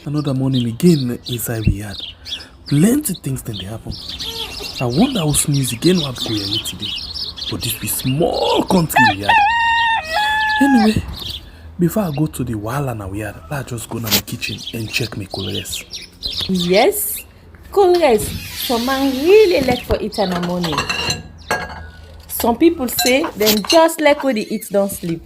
Another morning again inside we had plenty things then they happen. I wonder how news again what go here today. But this be small country we had. Anyway, before I go to the wahala now we had, let's just go to my kitchen and check my colors. Yes, colors. Some man really like for eat in the morning. Some people say them just like when they eat don't sleep.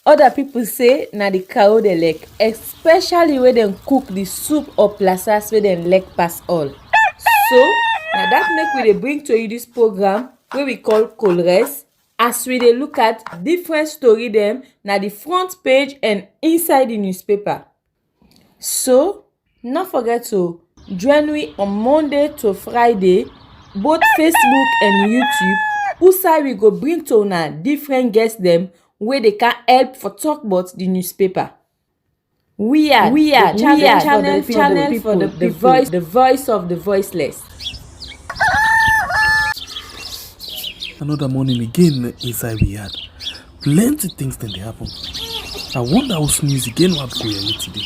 Other people say na the cow they like, especially when them cook the soup or plasas where them like pass all. So now that make we dey bring to you this program wey we call Colres, as we dey look at different story dem na the front page and inside the newspaper. So no forget to join me on Monday to Friday, both Facebook and YouTube, who we go bring to una different guests dem wey dey can help for talk about the newspaper. We are the channel for the people, the voice of the voiceless. Another morning again inside we had plenty things then they happen. I wonder how news again what go here today.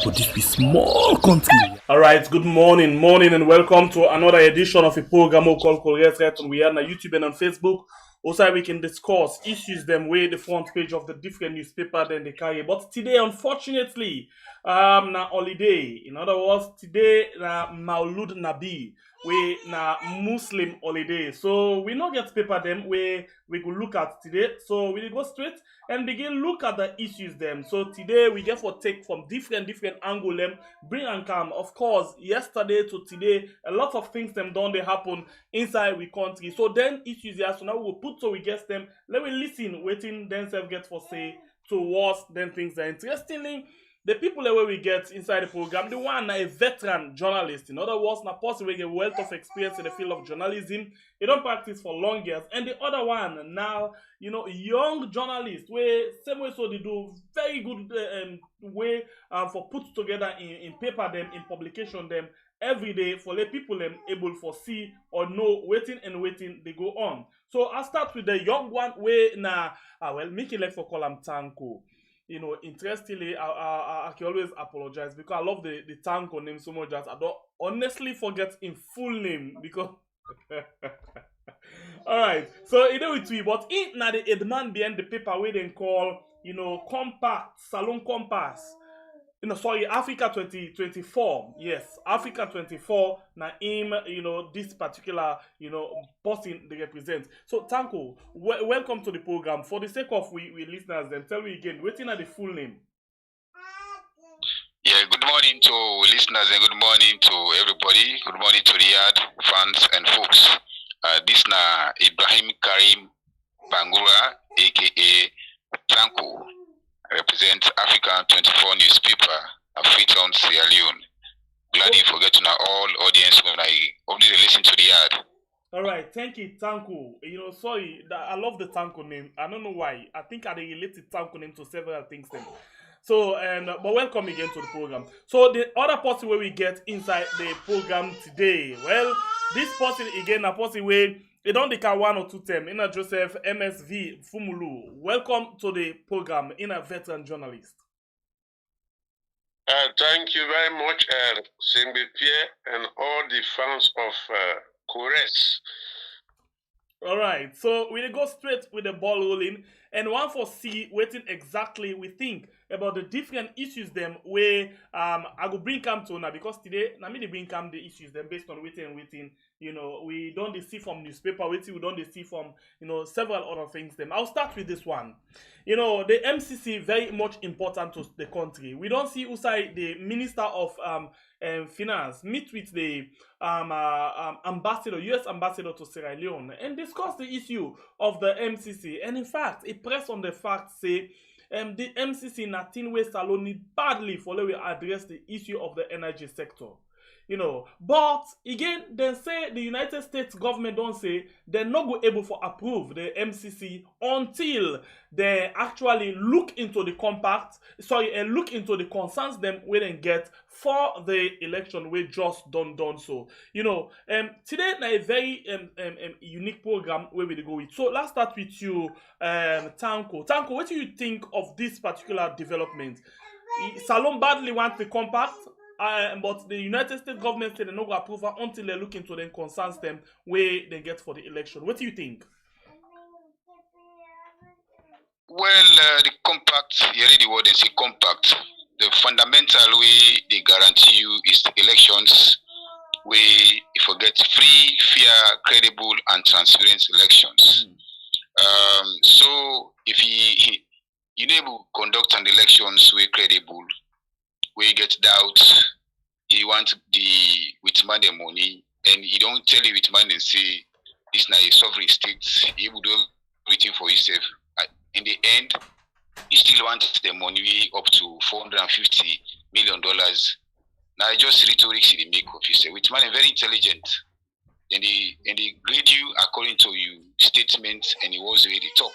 But this be small country. Alright, good morning, and welcome to another edition of a program called Colres right on we are on YouTube and on Facebook. Also, we can discuss issues them way the front page of the different newspaper then they carry. But today, unfortunately, na holiday. In other words, today na Maulud Nabi, we na Muslim holiday. So we not get paper them where we could look at today. So we go straight and begin look at the issues them. So today we get for take from different angle them, bring and come. Of course, yesterday to today, a lot of things them done they happen inside we country. So then issues here. So now we will put so we get them. Let me listen, waiting then self get for say towards then things that interestingly. The people that we get inside the program, the one a veteran journalist. In other words, na person with a wealth of experience in the field of journalism. He don't practice for long years. And the other one now, young journalist, where same way so they do very good way for put together in paper them, in publication them every day for let people them able for see or know waiting they go on. So I'll start with the young one where Mickey like for call him Tanko. Interestingly, I can always apologize because I love the Tanko name so much that I don't honestly forget in full name because alright. So with we, but in now the man behind the paper where they call compact, salon compass. Africa 2024. Yes, Africa 24. Now him, this particular, person they represent. So Tanko, welcome to the program. For the sake of we listeners, then tell me again, waiting at the full name. Yeah, good morning to listeners and good morning to everybody. Good morning to Riyadh fans and folks. This na Ibrahim Karim Bangura, aka Tanko. Represent Africa 24 newspaper Freetown, Sierra Leone. Glad you forget to know all audience when I only listen to the ad. Alright, thank you, Tanko. Sorry, I love the Tanko name. I don't know why. I think I related Tanko name to several things then. So, but welcome again to the program. So, the other person where we get inside the program today, well, this person again, a person where they don't declare one or two terms. Ina Joseph MSV Fumulu. Welcome to the program, a veteran journalist. Thank you very much, Simbi Pierre, and all the fans of Cores. Alright, so we'll go straight with the ball rolling. And one for C, waiting exactly we think about the different issues them where I go bring come to now because today I mean bring come the issues them based on waiting. We don't see from newspaper we don't see from several other things them. I'll start with this one. The MCC very much important to the country. We don't see Usai the Minister of Finance meet with the ambassador, US ambassador to Sierra Leone and discuss the issue of the MCC. And in fact, it pressed on the fact say the MCC nothing way Saloni badly for we address the issue of the energy sector. But again, they say the United States government don't say they're not go able for approve the MCC until they actually look into the look into the concerns them we then get for the election we just done so. Today na a very unique program where we go with. So let's start with you, Tanko. Tanko, what do you think of this particular development? Salom badly wants the compact, but the United States government said they no go approve her until they look into them concerns them where they get for the election. What do you think? Well, the compact, you read the word and say compact. The fundamental way they guarantee you is the elections where you forget free, fair, credible, and transparent elections. So if you able to conduct an elections where credible, where you get doubts, you want the with money money, and you don't tell you with money and say this now a sovereign state, you will do everything for yourself. In the end, you still want the money up to $450 million. Now I just rhetorics in the make of you say with money very intelligent. And they grade you according to your statement and it was the way they talk.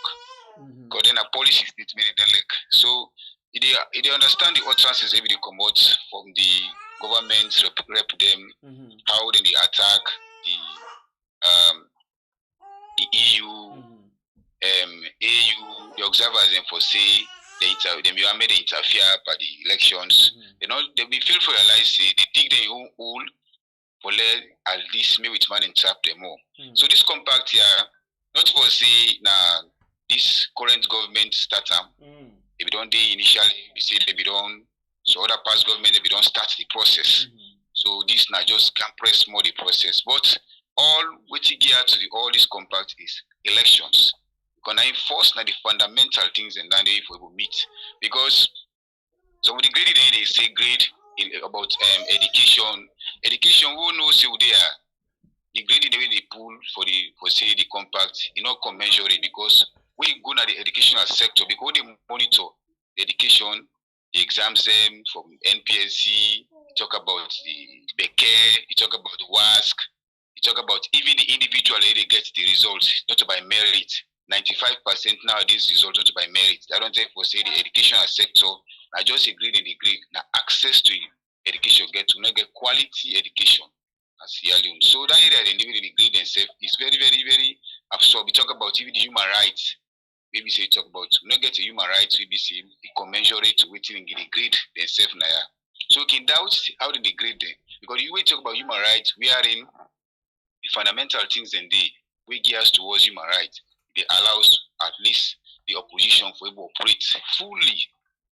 Because then a policy statement in the like. So they understand the utterances they come out from the government rep them, how then they attack the EU, AU, the observers and for say they may interfere by the elections. They be feel for realize they dig their own hole for at least me with man and trap them more. So this compact here, not for say now this current government starter, if we don't initially we say they don't, so other past government if we don't start the process. So this now just can press more the process. But all which gear to the all this compact is elections. Because I enforce now the fundamental things and then they will meet. Because so with the grade they say grade about education. Education who knows who they are. The grading the way they pull for say the compact, you know, commensurate because we go to the educational sector because they monitor the education, the exams them from NPSC, you talk about the Becker, you talk about the WASC, you talk about even the individual they get the results, not by merit. 95% nowadays results not by merit. I don't think for say the educational sector, I just agree in the grade. Now access to education get to not get quality education as alone. So that area they live in the grade themselves is very, very, very absurd. We talk about even the human rights. Maybe say talk about not get the human rights, maybe say the commensurate to waiting in the grade themselves now. So we can doubt how they grade them. Because you will talk about human rights, we are in the fundamental things and we gear us towards human rights. They allows at least the opposition for able to operate fully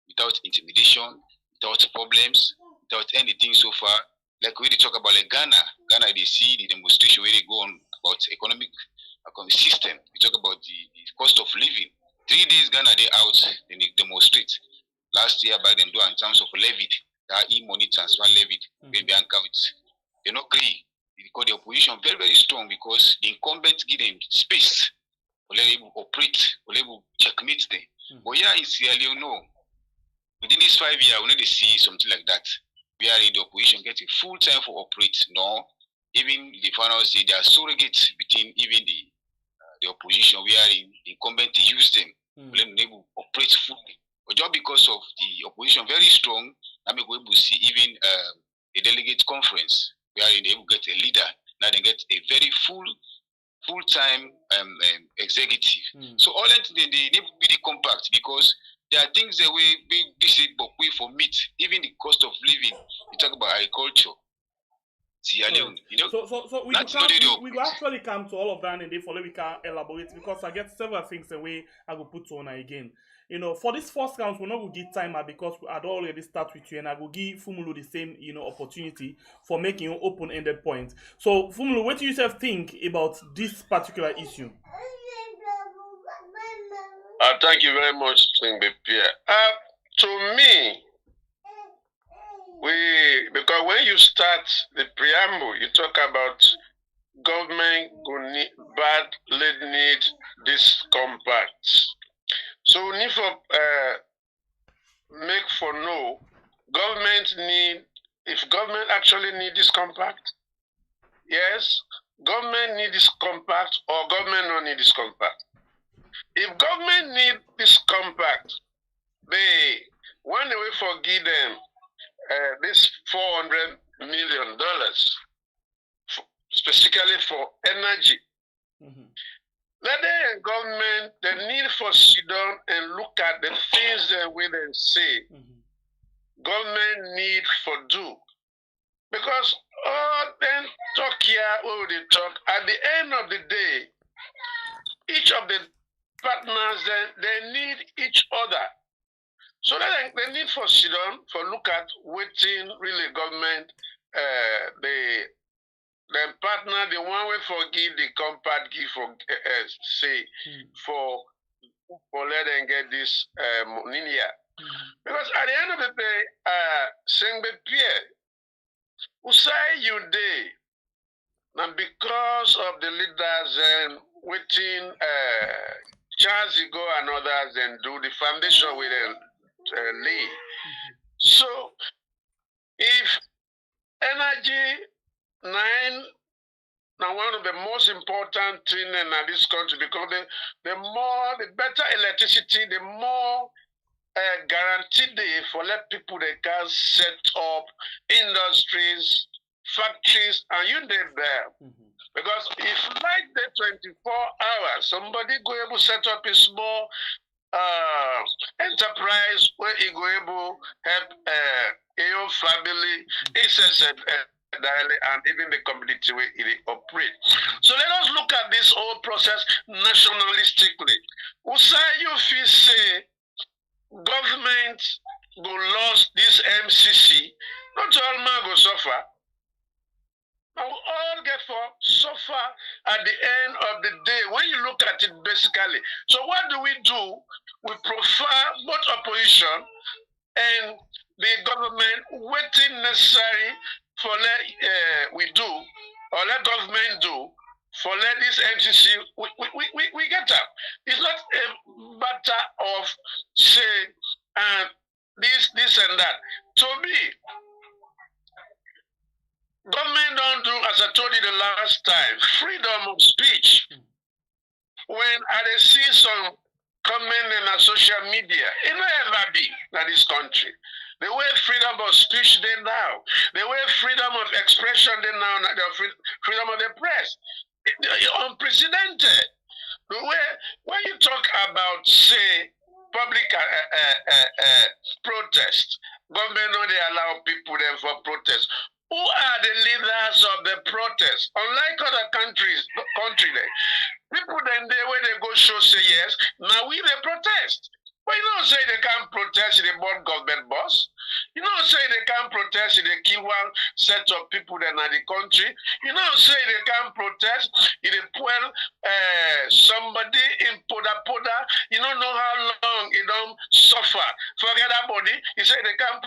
without intimidation, without problems, without anything so far. Like when they talk about like Ghana, they see the demonstration where they go on about economic system. We talk about the cost of living. 3 days Ghana they out, then they demonstrate. Last year back then do in terms of levied, that e-money transfer levied, when they account. They not agree. Because the opposition very, very strong because the incumbents give them space. Or let them operate, or let them checkmate them. But yeah, in Sierra Leone, no. Within these 5 years, we need to see something like that. We are in the opposition getting full time for operate. No, even the final say they are surrogates between even the opposition. We are in the incumbent to use them. Let them operate fully. But just because of the opposition very strong, I'm able to see even a delegate conference. We are able to get a leader. Now they get a very full-time executive. So all that they need to be the compact because there are things that we say, but we for meat, even the cost of living. You talk about agriculture. Sierra Leone, you know. So we will actually come to all of that and therefore we can elaborate because I get several things the way I will put on again. You know, for this first round, we're not going to give timer because we had already started with you and I will give Fumulu the same, opportunity for making an open-ended point. So, Fumulu, what do you think about this particular issue? Thank you very much, Pierre. To me, because when you start the preamble, you talk about government badly need this compact. So we need for make for know if government actually need this compact. Yes, government need this compact or government don't need this compact. If government need this compact, they one way forgive them this $400 million specifically for energy. Let the government the need for sit down and look at the things that we then say government need for do. Because all them talk here, all they talk, at the end of the day, each of the partners, they need each other. So that they need for sit down, for look at waiting really government, the partner, the one way for give the compact, give for say for let them get this money here. Because at the end of the day, Sengbe Pierre, who say you day, and because of the leaders and waiting Charles Igo and others and do the foundation with them lay. So if energy nine now one of the most important thing in this country, because the better electricity, the more guaranteed for let people they can set up industries, factories, and you live there. Because if like the 24 hours, somebody go able to set up a small enterprise where he go able help your family, and even the community where it operate. So let us look at this whole process nationalistically. Usa you feel say government go lose this MCC, not all man go suffer. Now we all get for suffer at the end of the day when you look at it basically. So what do? We prefer both opposition and the government waiting necessary for let we do or let government do for let this MCC we get up. It's not a matter of say this and that. To me, government don't do, as I told you the last time, freedom of speech. When I see some comment in our social media, it will ever be in this country. The way freedom of speech they now, the way freedom of expression they now, the freedom of the press, it's unprecedented. The way when you talk about say public protest, government don't they allow people then for protest. Who are the leaders of the protest? Unlike other countries, people then they where they go show say yes, now we they protest. But you don't say they can't protest in the board government boss. You don't say they can't protest in the kill one set of people that are the country. You don't say they can't protest in the well somebody in Poda. You don't know how long it don't suffer. Forget that body. You say they can't.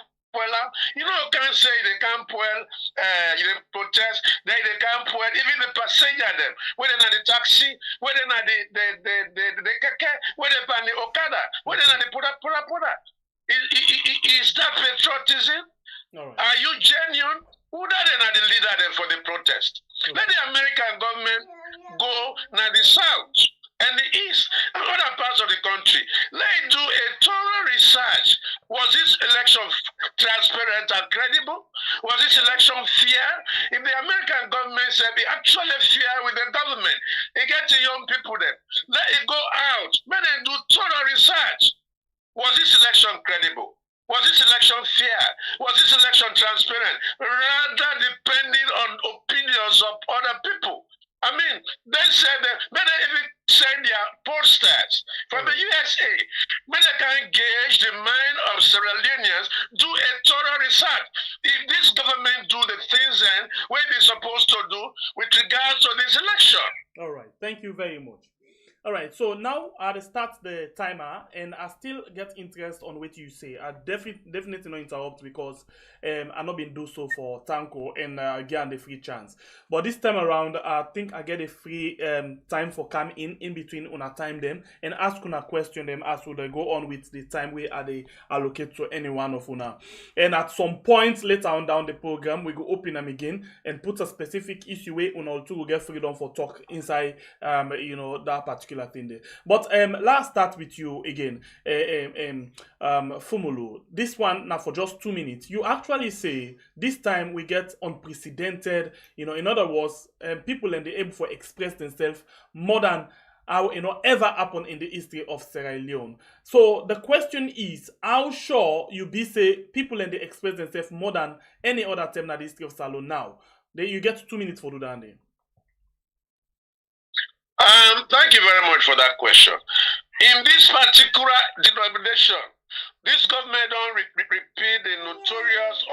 You know, can't say they can't they protest, they can't even the passenger them, whether not the taxi, whether not the keke, whether not the Okada, whether not the Poda. Is that patriotism? Right. Are you genuine? Who are the leader them for the protest? Okay. Let the American government go now the south and the east and other parts of the country. Let it do a thorough research. Was this election transparent and credible? Was this election fair? If the American government said it actually fair with the government, it gets the young people there. Let it go out. Let them do thorough research. Was this election credible? Was this election fair? Was this election transparent? Rather depending on opinions of other people. I mean, they said that when they even send their posters from the USA, when they can gauge the mind of Sierra Leoneans, do a thorough research. If this government do the things then what they're supposed to do with regards to this election. All right, thank you very much. All right, so now I'll start the timer and I still get interest on what you say. I definitely not interrupt because I've not been do so for Tanko and again the free chance. But this time around, I think I get a free time for come in between on a time them and ask una question them as we go on with the time we are they allocate to any one of una. And at some point later on down the program, we go open them again and put a specific issue way on all two will get freedom for talk inside that particular thing there. But let's start with you again, Fumulu. This one now for just 2 minutes. You actually say this time we get unprecedented. In other words, people and they able to express themselves more than ever happen in the history of Sierra Leone. So the question is, how sure you be say people and they express themselves more than any other time in the history of Salo now? Then you get 2 minutes for do that. Then. Thank you very much for that question. In this particular denomination, this government don't repeat the notorious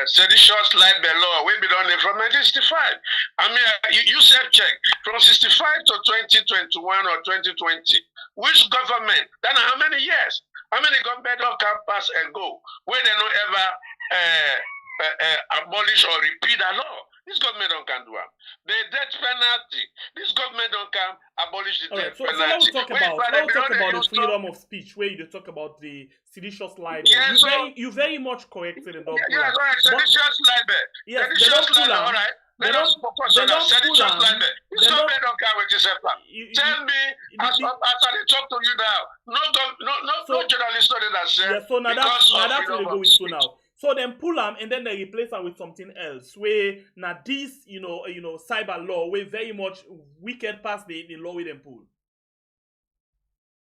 seditious libel law we been on it from 1965. I mean, you said check from 65 to 2021 or 2020. Which government? Then how many years? How many government don't come pass and go where they don't ever abolish or repeat a law? This government don't can do it. The death penalty. This government don't come abolish the death so penalty. now we talk about the freedom of speech, where you talk about the seditious libel. Yeah, you very much corrected and yeah, right. Seditious libel. Yes, seditious libel. All right. Let us focus on that. Seditious libel. This government don't care what you say. Tell me, as I talk to you now, no journalist know that say. Yeah, so now that's where they go with you now. So then pull them and then they replace them with something else. Where now this, cyber law, where very much wicked past the law with them pull.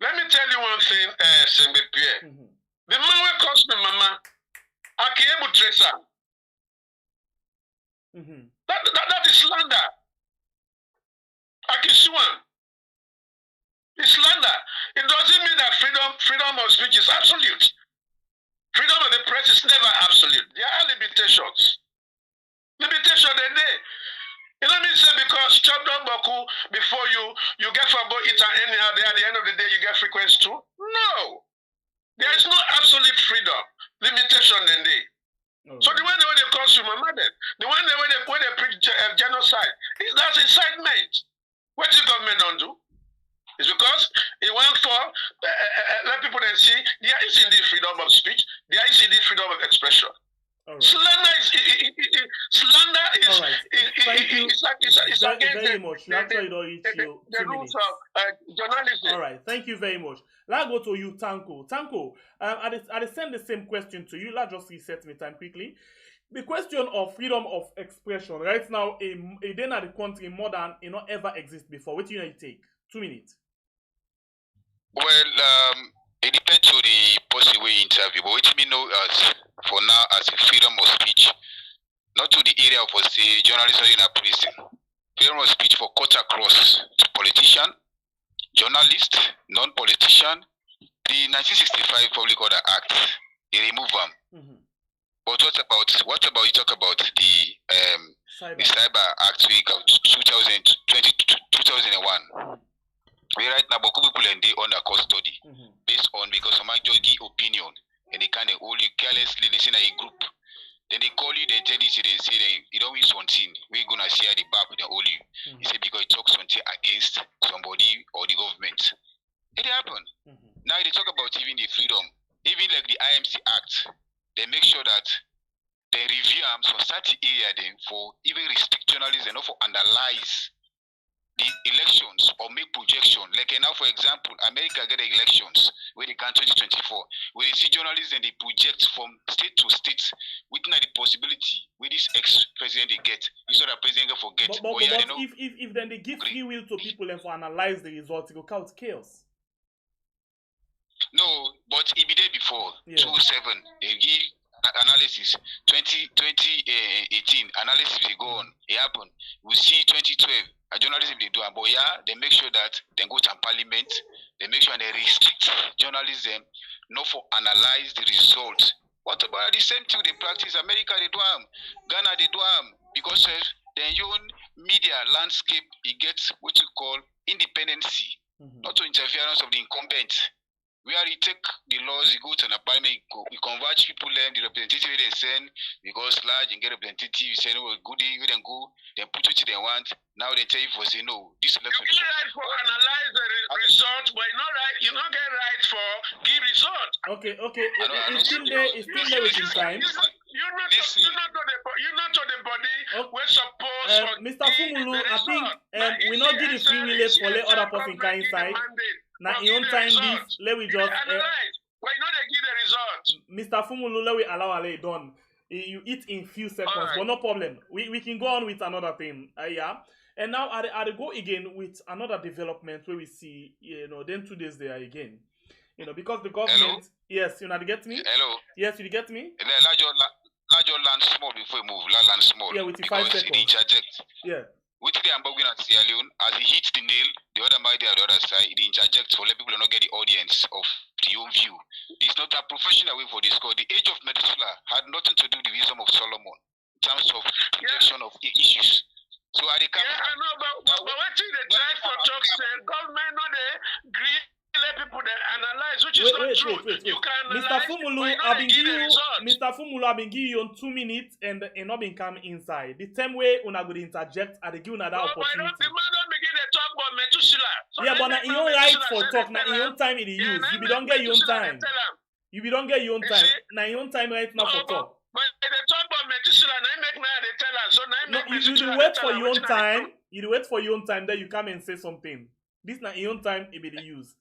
Let me tell you one thing, Sembe Pierre. The man will cost me, mama. I can't able trace her. That is slander. I can sue him. It's slander. It doesn't mean that freedom of speech is absolute. Freedom of the press is never absolute. There are limitations. Limitation they there. You know what I mean? Say because chop down Boku before you get for go eat and anyhow there at the end of the day you get frequency too? No. There is no absolute freedom. Limitation in there. So the way they consume my mother, the way they preach genocide, that's incitement. What the government don't do? It's because it went for let people then see there is indeed freedom of speech, there is indeed freedom of expression. Right. Slander is very much. You actually don't reach your 2 minutes. Journalism. All right, thank you very much. Let's go to you, Tanko. Tanko, I send the same question to you. Let's just reset me time quickly. The question of freedom of expression right now, in the country more than ever exist before. What do you take? 2 minutes. Well, it depends on the person we interview, but what we know as for now as a freedom of speech, not to the area of say journalism in a prison. Freedom of speech for cut across to politician, journalist, non-politician. The 1965 Public Order Act, they remove them. But what about you talk about the Cyber Act we got 2001. We right now, but people and they under custody based on because some might just give opinion and they kind of hold you carelessly. They say a group, then they call you, they tell you, they say you don't win something. We're gonna share the back with the hold you. They say because it talks something against somebody or the government. It happened. Now they talk about even the freedom, even like the IMC Act. They make sure that they review some certain area then for even restrict journalism and not for analyze the elections or make projection. Like now, for example, America get the elections where they can 2024. Where they see journalists and they project from state to state, within the possibility where this ex-president they get, you saw that president get forget. But if then they give free will to people and for analyze the results, it will cause chaos. No, but it be there before 2007. They give analysis 2018 analysis they go on. It happened. We see 2012. A journalism they do, but they make sure that they go to parliament, they make sure they restrict journalism, not for analyze the results. What about the same thing they practice? America they do Ghana they do because their own media landscape it gets what you call independency, not to interference of the incumbent. Where you take the laws, you go to an apartment, you convert people, then the representative they send, because large and get representative, you say, no, goodie, you then go, then put what they want. Now they tell you for say, no, this election. You get right for analyze the result, but you not get right for give result. Okay. It's still there within time. You're not to the body. We're supposed Mr. Fumulu, I think we not give the free will for let other person come inside. Now, in own time, this, let we just... Why not they give the result? Mr. Fumulu, let we allow Ale done. You eat in few seconds, but no problem. We can go on with another thing. And now I go again with another development where we see, then 2 days there again. Because the government, yes, get me? Hello. Yes, you get me? Large land small before you move. Land small. Yeah, with the because 5 seconds. It interject. Yeah. With the ambogin at Sierra Leone, as he hits the nail, the other might on the other side, it interjects for let people not get the audience of the own view. It's not a professional way for this cause. The age of Methuselah had nothing to do with the wisdom of Solomon in terms of protection of issues. So I can't. Yeah, I know, but what they try for talk say government not they agree. Let people then analyze, which is not true. Wait. You can Mr. analyze, Fumulu, Mr. Fumulu, I've been giving you on 2 minutes and not been come inside. The same way una go interject, I give you another opportunity. The man don't begin to talk about Methuselah. So yeah, but now you don't right for talk. Now your own time it is use. You don't get your own time. You don't get your own time. Now your own time right now for talk. But they talk about Methuselah, now make now they tell us. So now you wait for your own time. You wait for your own time, then you come and say something. This now your own time it be the use.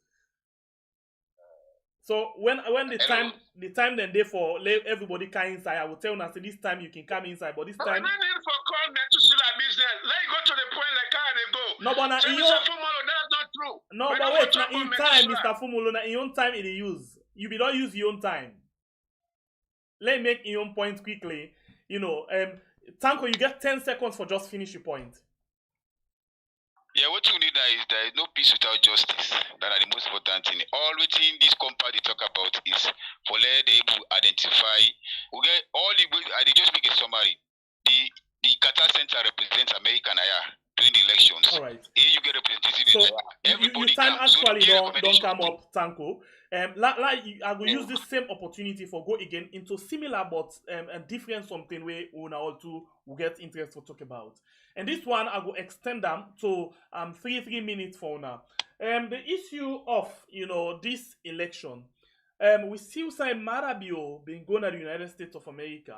So when the time then they for let everybody come inside, I will tell you say this time you can come inside, but this time. No need for call Methuselah business. Let you go to the point like how they go. No, but now so Mr. Fumulo, that's not true. No, but wait, now in time, Mr. Fumulo, now in your own time it use. You be don't use your own time. Let me make your own point quickly. Tanko, you get 10 seconds for just finish your point. Yeah, what you need now is there is no peace without justice. That are the most important thing. All within this compact they talk about is for let the able identify. We get all the they just make a summary. The Qatar Center represents America during the elections. All right. Here you get representative. So you time actually don't come up, Tanko. I will use this same opportunity for go again into similar but a different something where una all two will get interest to talk about. And this one I will extend them to 3 minutes for now. The issue of this election. We still say Marabio being going to the United States of America,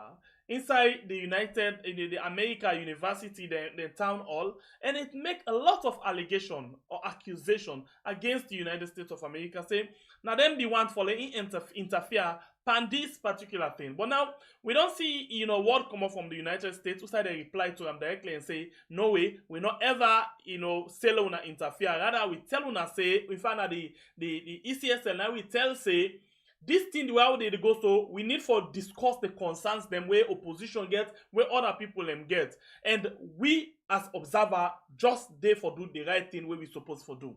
inside the the America University, the town hall, and it make a lot of allegation or accusation against the United States of America, saying now them the one for interfere pan this particular thing. But now we don't see word come up from the United States who say they reply to them directly and say no way, we not ever say una interfere. Rather we tell una say we find out the ECSL now we tell say this thing the way they go, so we need for discuss the concerns them where opposition get, where other people them get, and we as observer just there for do the right thing where we supposed for do,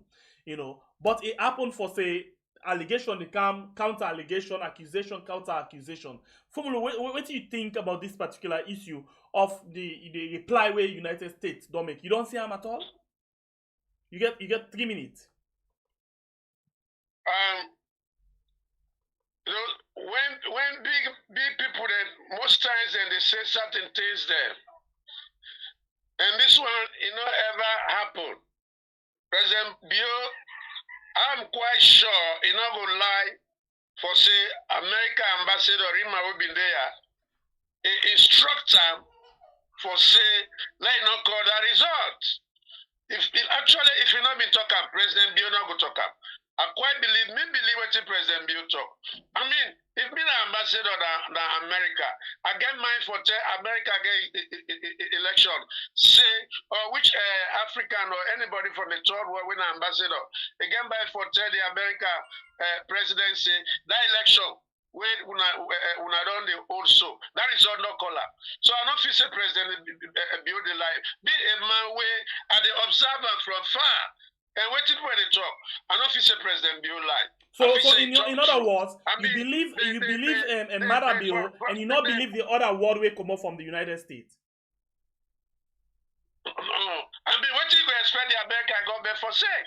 But it happened for say allegation they come counter allegation, accusation, counter accusation. Fumulo, what do you think about this particular issue of the reply where United States don't make? You don't see them at all. You get 3 minutes. When big people then most times then they say certain things there, and this one ever happen. President Bio, I'm quite sure not gonna lie for say America ambassador Rima will be there. Instruct them for say let not call the result. If you not been talking, President Bio not go talk up. I quite believe what the President Bill talk. I mean, if me the ambassador than America, I get mine for America get election. Say which African or anybody from the third world win an ambassador. Again by for the America presidency, that election where una done the also. That is under color. So I don't feel say President Bill the life. Be a man where are the observer from far. And what people they talk, I don't feel say President Bill lie. So in other words, you believe Marabio and you not believe the other word will come up from the United States. No. I mean, what you go expect the American government for say?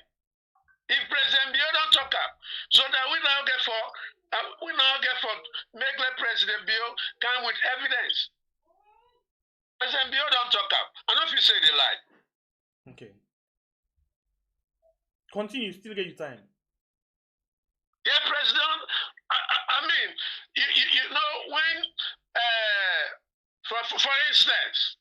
If President Bill don't talk up, so that we now get for make let President Bill come with evidence. President Bill don't talk up. I don't feel say they lie. Okay. Continue, still get your time. Yeah, President. I mean, you know when, for instance,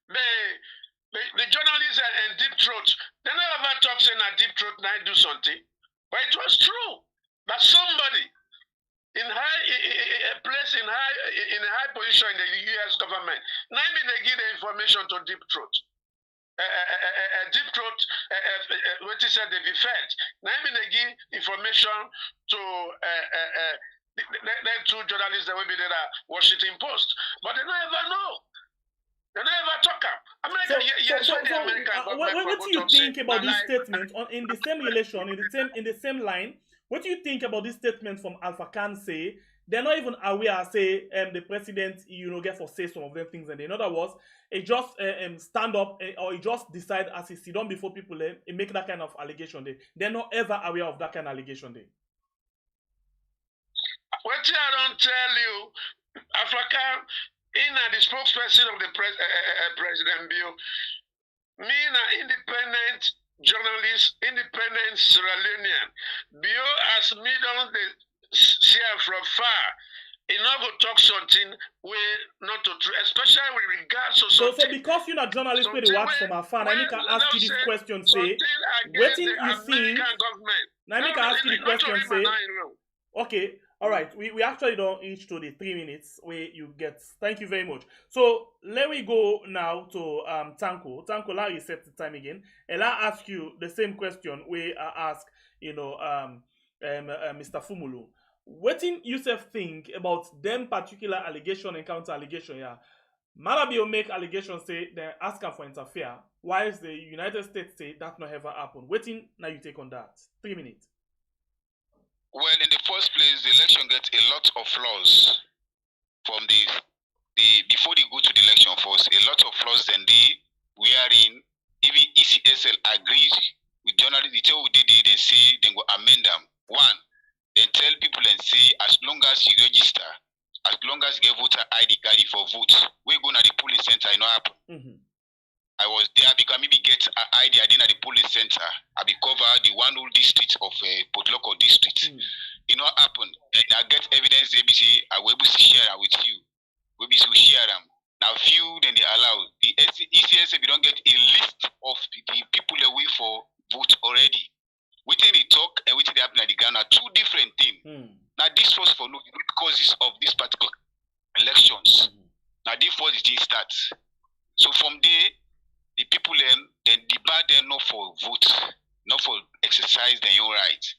the journalists and Deep Throat, they never talk saying that Deep Throat might do something, but it was true that somebody in a high position in the U.S. government, maybe they give the information to Deep Throat. deep throat, what he said, they be fed. Now, they give information to the two journalists that will be there, Washington Post, but they don't ever know. They don't ever talk up. America, what do you think about this statement in the same relation, in the same line? What do you think about this statement from Alpha Khan say they're not even aware, say the president, get for say some of them things, and in other words, it just stand up or it just decide as he sit down before people make that kind of allegation. They're not ever aware of that kind of allegation. What I don't tell you, Africa, the spokesperson of the President Bill, me an independent journalist, independent Sierra Leonean. Bio has me down the see from far. He not go talk something we not to true, especially with regards to something. So because you're not journalist where they watch from a fan, I need to ask you this question, say, what do you think? Now I need to ask you the question, say, okay, all right, we actually don't reach to the 3 minutes where you get. Thank you very much. So let me go now to Tanko. Tanko, let you set the time again, and I'll ask you the same question where I ask, Mr. Fumulu. What do you think about them particular allegation and counter allegation? Yeah, Marabio make allegations say they ask her for interfere, whilst the United States say that not ever happened. Waiting now you take on that 3 minutes. Well, in the first place, the election gets a lot of flaws from the before they go to the election first. A lot of flaws than wherein even ECSL agrees with journalists. They tell what they did and say they go amend them. One, then tell people and say as long as you register, as long as you get voter ID card for vote, we go to the polling center. It not happen. I was there because maybe get an ID I didn't at the polling center. I be cover the one whole district of Port Local district. It not happen. And I get evidence ABC I will be able to share with you. We be able to share them. Now few then they allow. The ECSA we don't get a list of the people away for vote already. Within the talk and within the happen at the Ghana, two different things. Now this was for no causes of this particular elections. Now this was the thing starts. So from there the people then debate them not for vote, not for exercise their own right.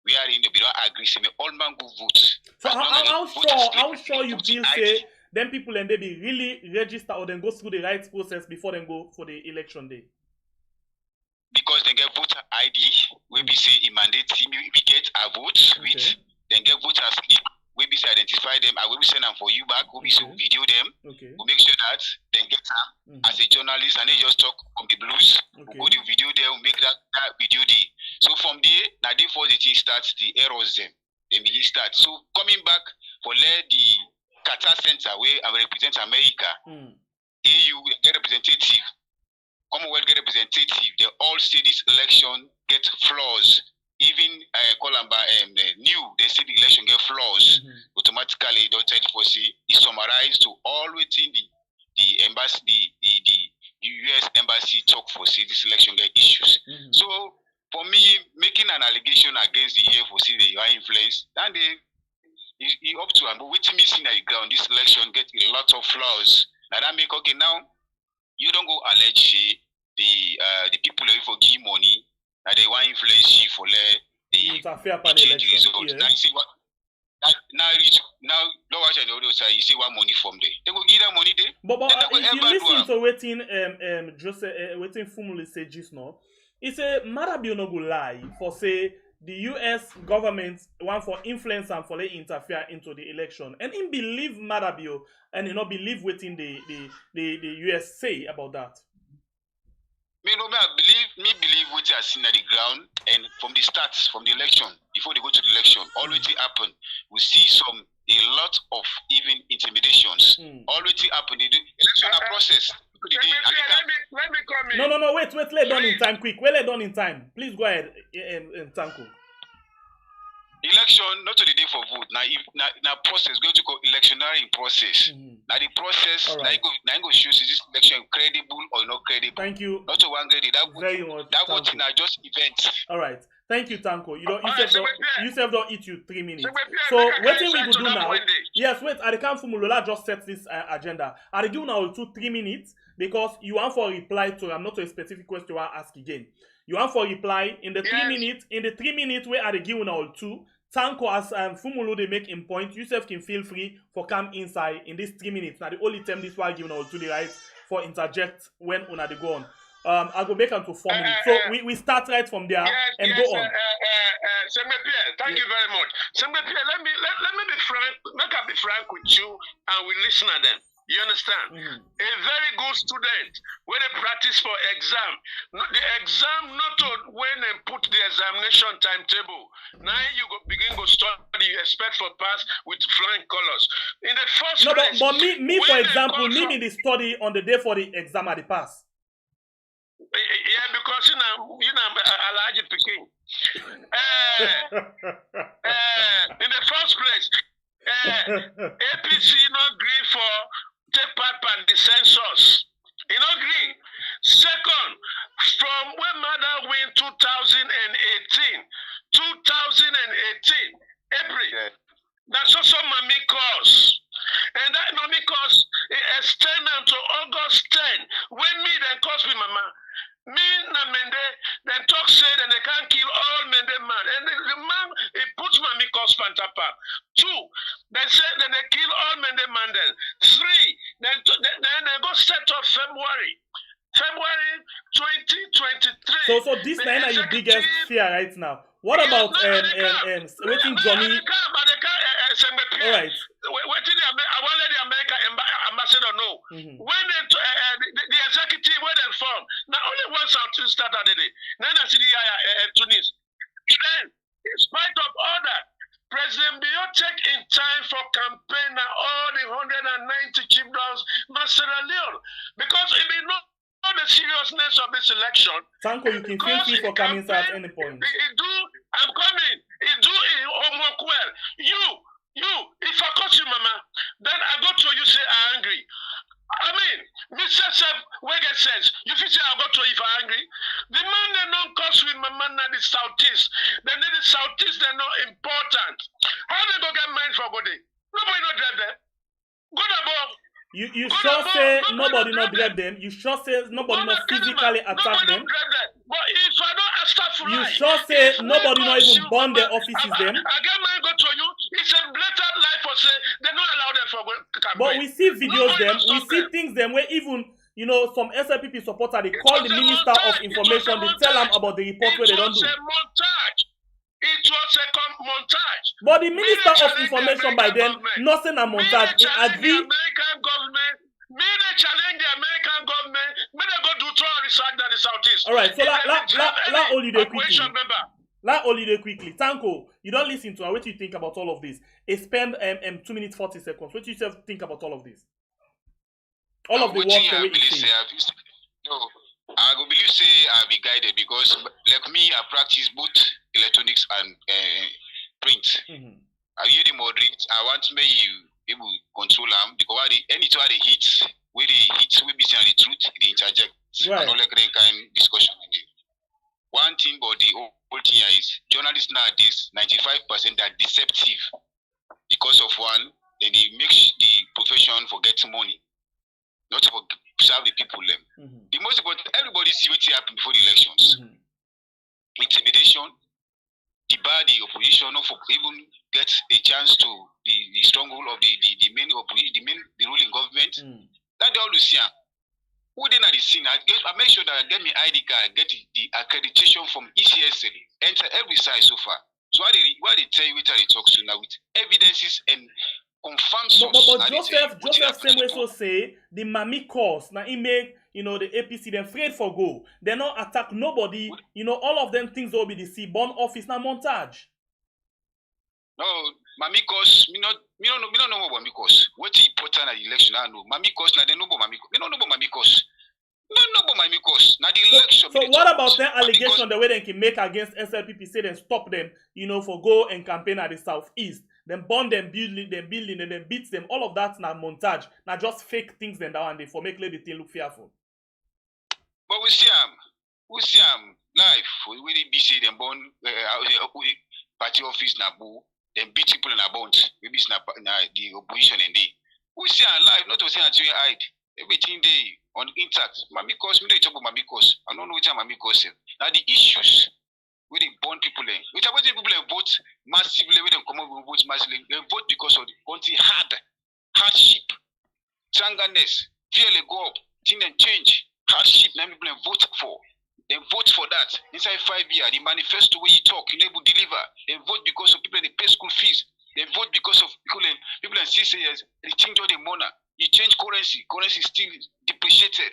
We are in the we don't agree. Say all man go vote. So how sure you feel say them people and they be really register or then go through the rights process before they go for the election day? Because they get voter ID, we be say it mandates him we get a vote with, then get voter slip. We be identify them. I will be send them for you back. We be video them. We make sure that they get them as a journalist and they just talk on the blues. We go the video there. We make that video there. So from there, now therefore the thing starts the errors them. Then begin start. So coming back for the Qatar Center where I represent America, EU get representative, Commonwealth get representative. They all say this election get flaws. Even new, they say the election get flaws. Automatically, don't tell you see it summarized to all within the embassy, the US embassy talk for see this election get issues. So for me, making an allegation against the EF for see the UI influence, then he up to but waiting missing at the ground, this election get a lot of flaws. Now that make now you don't go allege the people who for give money. Now they want influence you for the interfere upon the election. Now you see what now don't watch the audio side. You see what money from there. They go give that money there. But if you listen to waiting Fumuli say just now, it's a Marabio no go lie for say the US government want for influence and for they interfere into the election. And in believe Marabio and not believe waiting the US say about that. Me believe what I seen at the ground, and from the start, from the election, before they go to the election, already happen. We see a lot of even intimidations. Already happen. They do election process. Let me come in. No, wait, lay down in time, quick. Lay down in time. Please go ahead, Tanko. Election, not to the day for vote. Now process, go to go electionary process. Now the process, right. now go show is this election credible or not credible. Thank you. Not to one grade. That very much. That voting are just events. All right. Thank you, Tanko. You don't Alright, Yusef don't eat you 3 minutes. Pierre, So make I what carry we side will to do that now? point dey. Yes, wait. I can't Fumulola just set this agenda. I give now 2-3 minutes because you want for reply to not to a specific question I ask again. You want for reply in the 3 Yes. minutes. In the 3 minutes where I give now 2. Tanko as Fumulo they make in point. Yusef can feel free for come inside in these 3 minutes. Now the only time this why give now 2 the right for interject when una they go on. I go make them to 4 minutes. So we start right from there and go on. Pierre, thank you very much. Pierre, let me be frank. Make I be frank with you and we listen to them. You understand? A very good student when they practice for exam. The exam not to when they put the examination timetable. Now you go begin to study. You expect for pass with flying colors. In the first place, but me for example, me in the study on the day for the exam at the pass. Yeah, because you know, Alhaji Pikin. In the first place, APC not agree for take part in the census. He not agree. Second, from when Mother win 2018, April, that's also Mami cause. And that Mami cause extend them to August 10. When me then cause me mama. Me na Mende, then talk say that they can't kill all Mende man. And the man, he puts Mami cause Pantapa. 2, they say that they kill all Mende man then. 3, then they go set up February 2023. So this nine are your biggest fear right now. What about waiting Johnny? All right. Waiting I want let the American ambassador know. When the executive when they form, now only one Southeast started the day. Then I see the Tunis. Then, in spite of all that, President Bio take in time for campaign now all the 190 chiefdoms in Sierra Leone because it may not the seriousness of this election. Tanko, you can feel free for coming at any point. I'm coming. He do homework well. You, if I curse you, mama, then I go to you say I'm angry. I mean, Mr. Seb Wege says, you feel say I go to you if I'm angry. The man they don't curse with mama na the Southeast. Then the Southeast they're not important. How they go get mind for good day? Nobody not drive there. Good above. You sure say nobody not grab them? You sure say nobody not physically attack them? But if I don't ask that for you life, sure say nobody not even burn their offices them? I get mine go to you. It's a blatant lie for say they don't allow them for campaign. But we see videos them, we see things them where even some SLPP supporter they call the Minister of Information, they tell them about the report where they don't do. It was a montage. But the Minister of Information by then, nothing a montage. He agree. The American government, may they challenge the American government, may they go do thorough research in the Southeast. All right, so la holiday quickly. La holiday quickly. Tanko, you don't listen to her. What do you think about all of this? Spend 2 minutes 40 seconds. What do you think about all of this? All of the work the way you say. No, I go believe say I be guided because like me, I practice both electronics and print. I hear the moderate. I want to make you able to control them because anytime they hit, where they hit, we be saying the truth, they interject. Right. And all that kind of discussion. One thing about the whole thing is journalists nowadays, 95% are deceptive because of one, then they make the profession forget money, not for serve the people them. The most important, everybody see what happened before the elections. Intimidation, debar the opposition, not for even get a chance to the stronghold of the main opposition, the ruling government. That they always see. Who then at the scene? I make sure that I get my ID card, get the accreditation from ECSL, enter every side so far. So why they tell you what they talk to now with evidences and confirmed source. But Joseph same way so say the Mami cause now he make the APC them afraid for go. They not attack nobody. All of them things will be the C-born office now montage. No, Mami cause me don't know what Mami cause. What is important at the election? I know Mami cause now they know about Mami cause. They don't know about Mami cause. No, about Mami cause. Now the election. So what about that allegation the way they can make against SLPP say they stop them, for go and campaign at the Southeast? Then burn them building, and then beat them. All of that's now montage. Now just fake things then down and they for make the thing look fearful. But we see life. We did be say them born party office na boo, then beat people in a bones. Maybe it's not the opposition in day. We see our life, not to say until you hide. Everything day on intact. Mami cause, we don't talk about Mami cause. I don't know which Mami cause. Now the issues where they born people in. Which are people vote massively, when they come up with vote massively. They vote because of the country hardship, strangeness, fear they go up, things then change. Hardship, now people vote for. They vote for that. Inside 5 years, the manifesto where you talk, you able to deliver. They vote because of people they pay school fees. They vote because of people in 6 years, they change all the money. You change currency is still depreciated.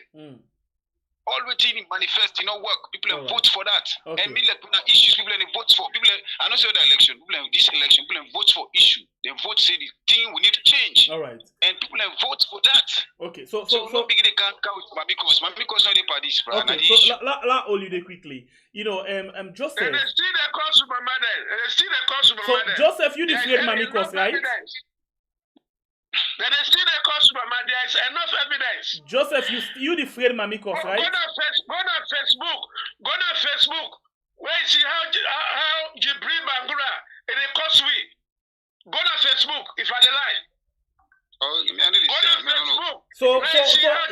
All the thing in manifest, work. People vote for that. Okay. And me like issues people they vote for. People I don't say the election. People this election, people vote for issue. They vote say the thing we need to change. All right. And people vote for that. Okay. So no big they can't count Mamikos. Mamikos not the parties. Okay. So la hold you there quickly. Joseph. And they still the cause of my mother. So Joseph, you defeated Mamikos, right? Then they still the cause of my mother. There is enough evidence. Joseph, you defeated Mamikos, right? Go on Facebook. Where you see how Jibril Bangura in the causeway. Go on Facebook if I lie. Oh, you mean no. So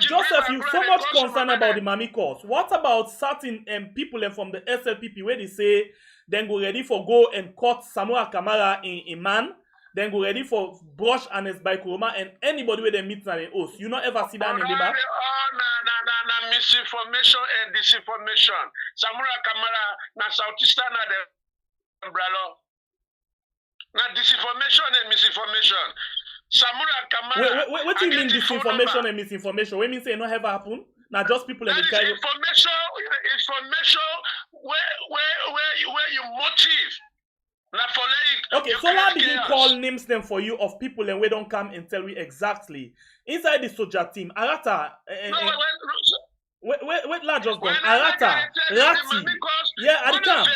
Joseph, you so much concerned about the Mamikos. What about certain people from the SLPP where they say then go ready for go and cut Samoa Kamara in man, then go ready for brush and his bike Roma and anybody where they meet na the host. You not ever see that in the back? No, misinformation and disinformation. Samura Kamara na Southeast na the umbrella. Na disinformation and misinformation. Samura Kamara. What do you mean disinformation and misinformation? What mean say it not ever happen? Now just people in the Cairo. Information where you motive. Okay, so now begin call names them for you of people and we don't come and tell me exactly. Inside the soldier team, Arata. Wait, lad just gone. Arata, Rati. Yeah, at the camp.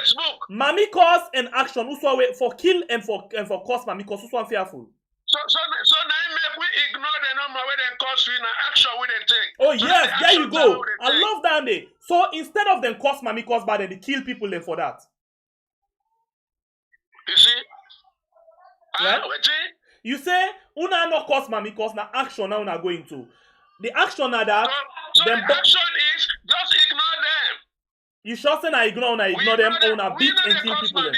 Mamikos and action. Also for kill and for cause Mamikos. Also fearful. So now make we ignore the number where they cause we na action we they take. Oh yes, there you go. I love that day. So instead of them cause Mamikos bad, they kill people then for that. You see? Right? You say una no cause Mamikos na action now una going to. The action are that so the action is just ignore them. You sure say na ignore them or na beat and kill people then.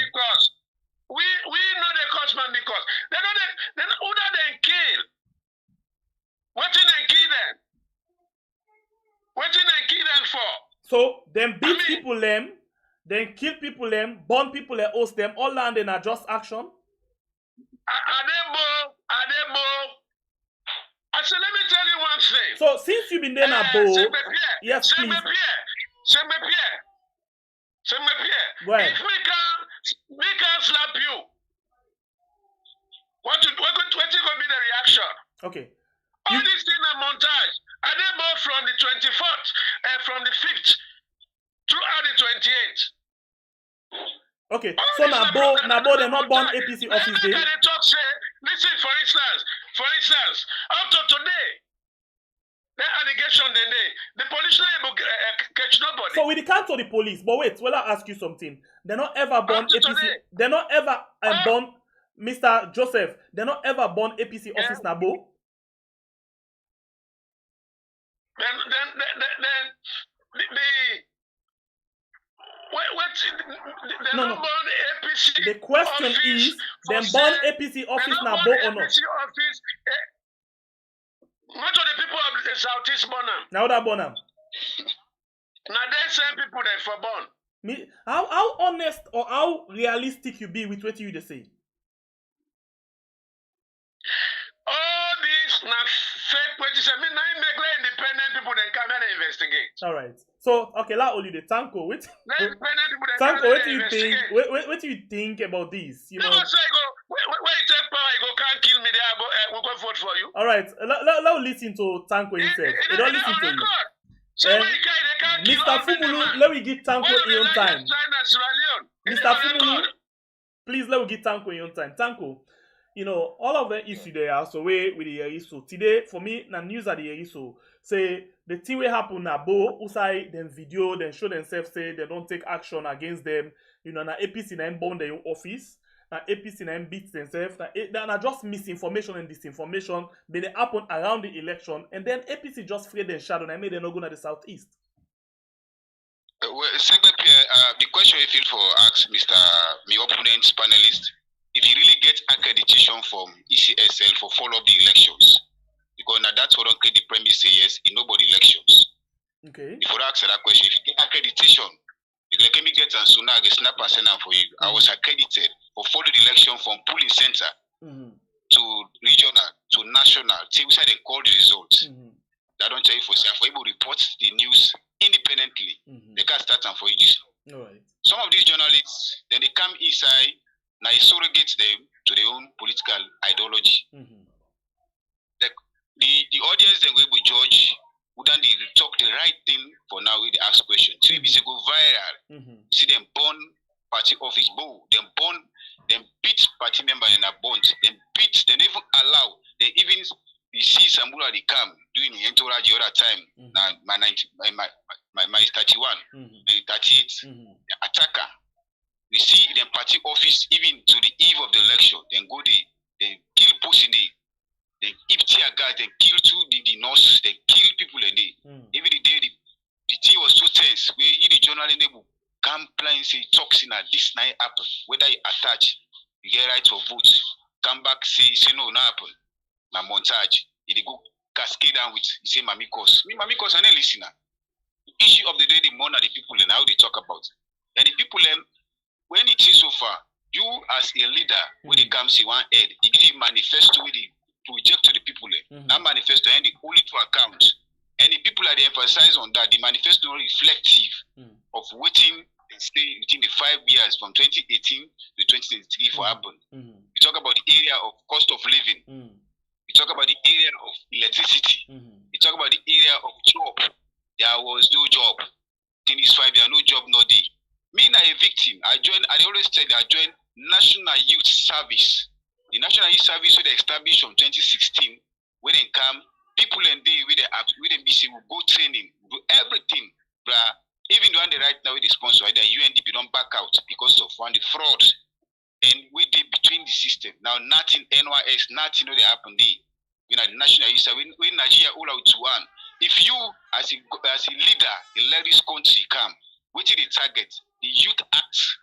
We know the cause Mamikos. Then who they kill? What did they kill them? What did they kill them for? So them beat people them, then kill people them, burn people and host them, all land in a just action? Are they both? I said, let me tell you one thing. So since you've been there now, yes, please. Go ahead. If we can slap you, what going to be the reaction? Okay. All these things are montage. Are they both from the 24th and from the 5th throughout the 28th? Okay. So Nabo they're not born APC office day. Listen, for instance, up to today, the allegation the police not able to catch nobody. So we can't to the police, but wait, well I ask you something. They're not ever born APC. Today. They're not ever born Mr. Joseph. They're not ever born APC office Nabo. No. The question is, them born APC office Nabo or not? Much of the people of the Southeast born them. Now that born them. Now they same people they for born. How honest or how realistic you be with what you say? All these now fake what you say. Me now make like independent people then come and investigate. All right. So okay, la only the Tanko. Tanko, what do you think? What do you think about this? You know. Where you take power, you go can't kill me there. We'll go vote for you. All right. Let listen to Tanko himself. He don't listen to you. Mr. Fumulu, let me give Tanko in own time. Mr. Fumulu, please let me give Tanko in own time. Tanko, all of the issue there. So we with the hear so today for me, na news at the hear so say the thing will happen na bo usai them video, then show themselves say they don't take action against them. Na APC na burn their own office. Na APC na beat themselves. Na just misinformation and disinformation. But they happen around the election, and then APC just fled their shadow and made them not go to the southeast. Well, Secretary, the question I feel for ask my opponent's panelist, if you really get accreditation from ECSL for follow up the elections, because now that's what the premise say yes, in nobody elections. Okay. If you answer that question, if you get accreditation, you can get and sooner I snap and send them for you. I was accredited for follow the election from polling center to regional to national. See, we said they call the results. That don't tell you for self. For able to report the news independently. They can't start them for you. Right. Some of these journalists, then they come inside, now it surrogates them to their own political ideology. Like the audience then will judge wouldn't they talk the right thing for now with the ask question. So if it's go viral, see them burn party office bowl, them burn, them beat party member in a bond, them beat, they even allow, they even you see Samura they come doing the entourage the other time. Now my 31, 38, the attacker. We see them party office even to the eve of the election. Then go they kill pussy they keep tear gas, they kill the nurse, they kill people and they every day the thing was so tense. We the journalist they will come plan say toxin at this night happen. Whether you attach, you get right for vote. Come back say no happen. My montage. They go cascade down with say Mamikos. Mamikos are not listener. Issue of the day, the money the people and how they talk about. And the people when it is so far, you as a leader, when they come see one head, you give a manifesto with the project to the people. That manifesto and the only to account. And the people are they emphasize on that. The manifesto reflective of waiting and stay within the 5 years from 2018 to 2023 for happen. We talk about the area of cost of living. We talk about the area of electricity. We talk about the area of job. There was no job. In this 5 years, no job, no day. Me na a victim. I always say that I joined National Youth Service. The National Youth Service they established from 2016. When they come, people and they with them BC will go training, do everything. Blah. Even the one they right now with the sponsor, the UNDP don't back out because of one the fraud. And we did between the system. Now nothing NYS, nothing they happen there. We are the National Youth Service. We Nigeria all out to one. If you as a leader, let this country come, which is the target, the Youth Act,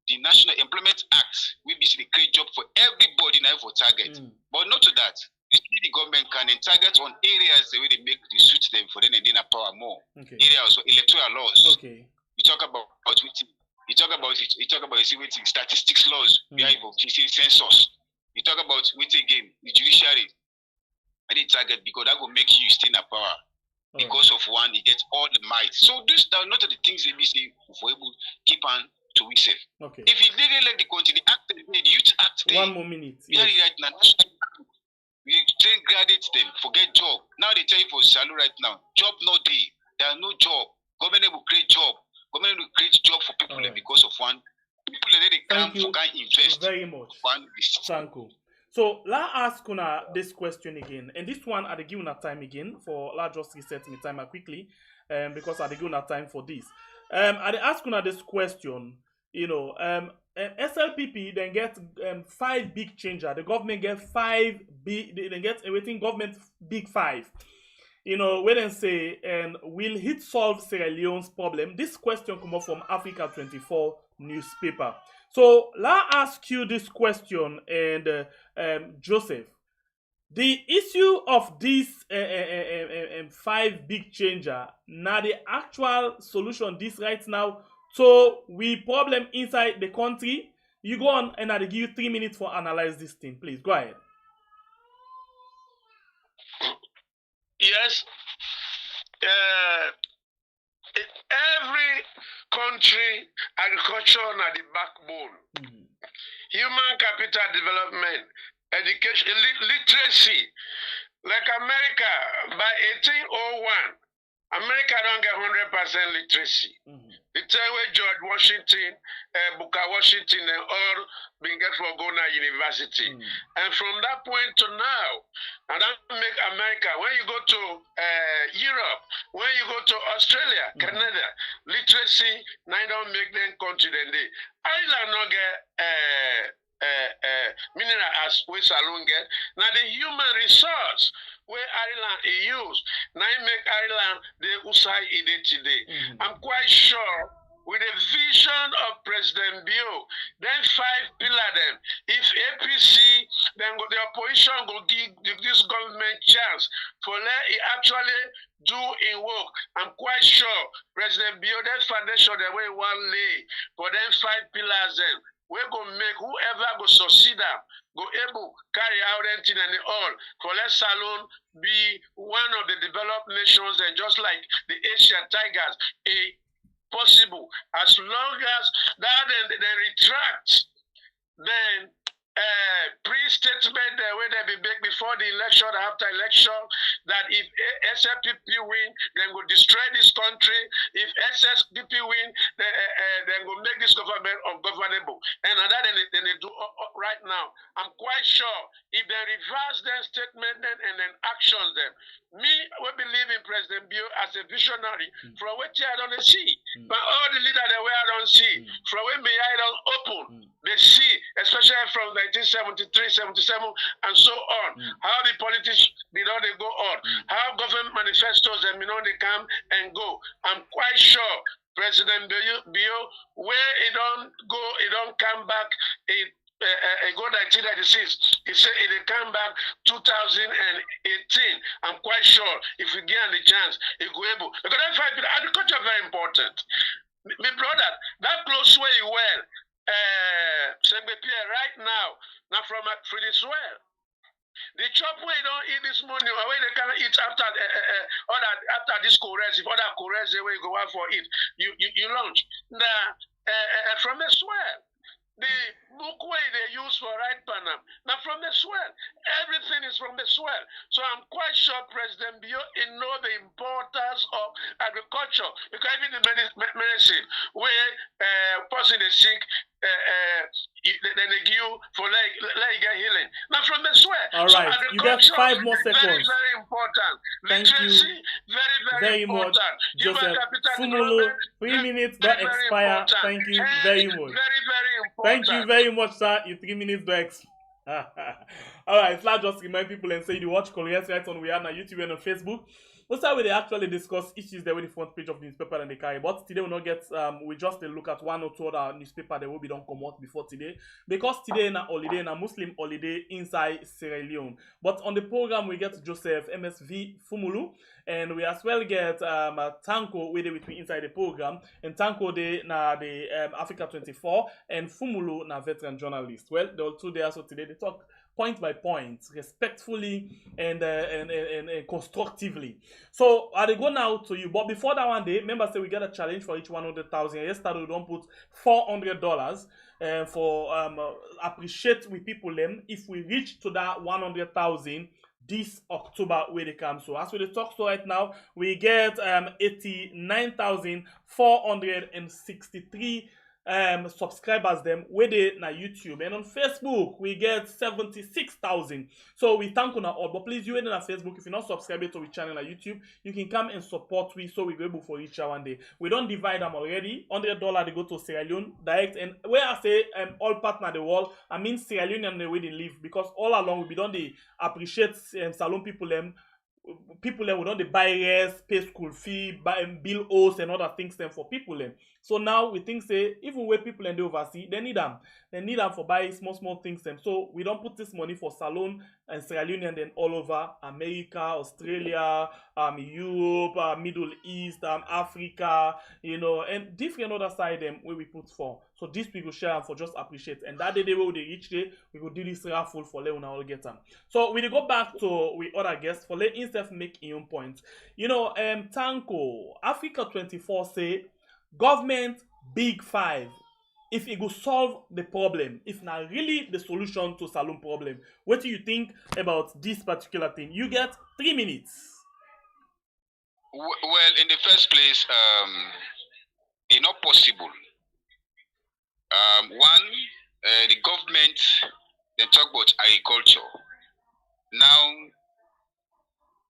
the National Employment Act, we basically create job for everybody now for target. But not to that. You see the government can target on areas the way they make the suit them for them and then power more. Areas of electoral laws. You talk about statistics laws, census. You talk about which again, the judiciary. I did target because that will make you stay in power. Because of one, you get all the might. So these are not the things they be saying for able to keep on to we safe. If you really like the country, the act, the youth act, 1 more minute. Yes. Right now, we train graduates them, forget job. Now they tell you for salary right now, job no day. There are no job. Government will create job. Government will create job for people because of one. People they come for can invest. Very much. One. Thank you. So let's ask una this question again, and this one I give una time again for let's just reset me timer quickly, because I give una time for this. I ask una this question. SLPP then get 5 big changer. The government get 5 big. They get everything government big 5. When they say will it solve Sierra Leone's problem? This question come up from Africa 24 newspaper. So let's ask you this question, and Joseph, the issue of this 5 big changer, now the actual solution this right now. So we problem inside the country. You go on and I'll give you 3 minutes for analyze this thing. Please go ahead. Yes. Every country, agriculture are the backbone. Human capital development, education, literacy. Like America, by 1801, America don't get 100% literacy. The time where George Washington, Booker Washington, and all been get for Gona University. And from that point to now, and that make America, when you go to Europe, when you go to Australia, Canada, literacy, now don't make them country then they. Ireland not get mineral as we saloon get. Now the human resource where Ireland is used, now make Ireland the Usai ide today. I'm quite sure with the vision of President Bio, then 5 pillar them. If APC, then the opposition will give this government chance for let it actually do in work. I'm quite sure President Bio, that foundation the way one lay for them 5 pillars then. We're going to make whoever go succeed them, go able carry out anything and all. For let Salon be one of the developed nations and just like the Asian tigers, possible. As long as that they retract, then pre-statement where they be back before the election, after election, that if SFPP win, then go destroy this country. If SSPP win, then go make this government ungovernable. And that then they do right now. I'm quite sure if they reverse their statement then and then actions them, me will believe in President Bio as a visionary from which I don't see. But all the leaders that I don't see, from where me I don't open, they see, especially from 1973, 77, and so on, how the politics, they go on, how government manifestos and they come and go. I'm quite sure President Bio, where it don't go, it don't come back, it go 1996. He said it will come back 2018. I'm quite sure if we give him the chance, he go able. Because that fight, agriculture is very important. My brother, that close where you were, right now from the swell. The chop where you don't eat this morning, or where they can eat after after this chorus, if other chorus where you go out for it, you launch. From the swell. The book way they use for right Panam. Now from the swell. Everything is from the swell. So I'm quite sure President Bio know the importance of agriculture. Because even the medicine where person is sick, then they give you for like get healing. Now from the swell. All right, so you got 5 more seconds. Very, very important. Thank Literacy, you very much, important. Joseph Fumulu. 3 minutes don't expire. Important. Thank you very much. Very important. Thank you very much, sir. Your 3 minutes don't expire. Alright, so let's just remind people and say you watch Koreans right on we are on YouTube and on Facebook. Most time we actually discuss issues there with the front page of the newspaper and the carry. But today we'll not get we just look at 1 or 2 other newspaper that will be done come out before today. Because today na holiday, na Muslim holiday inside Sierra Leone. But on the program we get Joseph MSV Fumulu, and we as well get Tanko with me inside the program. And Tanko de na the Africa 24 and Fumulu na veteran journalist. Well, they all 2 there, so today they talk point by point, respectfully and constructively. So I go now to you. But before that one day, remember say we get a challenge for each 100,000. Yesterday we don't put $400 for appreciate with people them if we reach to that 100,000 this October where they come. So as we talk so right now, we get 89,463 subscribers them where they na YouTube, and on Facebook we get 76,000. So we thank you all, but please you in on Facebook, if you're not subscribed to our channel on YouTube, you can come and support we so we go able for each one day. We don't divide them already. $100 they go to Sierra Leone direct, and where I say all partner the world, I mean Sierra Leone and the way they live, because all along we don't they appreciate Salon people them. People them we don't they buy rest, pay school fee, buy bill house and other things them for people them. So now we think say even where people and they oversee, they need them. They need them for buy small things them. So we don't put this money for Salon and Sierra Leone and then all over America, Australia, Europe, Middle East, Africa, you know, and different other side them where we put for. So this we go share for just appreciate. And that day where they reach day, we go do this raffle for Leone all get them. So we go back to we other guests for let instead make your own point. You know, Tanko, Africa 24 say government big 5. If it go solve the problem, if not really the solution to Salon problem, what do you think about this particular thing? You get 3 minutes. Well, in the first place, it's not possible. One, the government, they talk about agriculture. Now,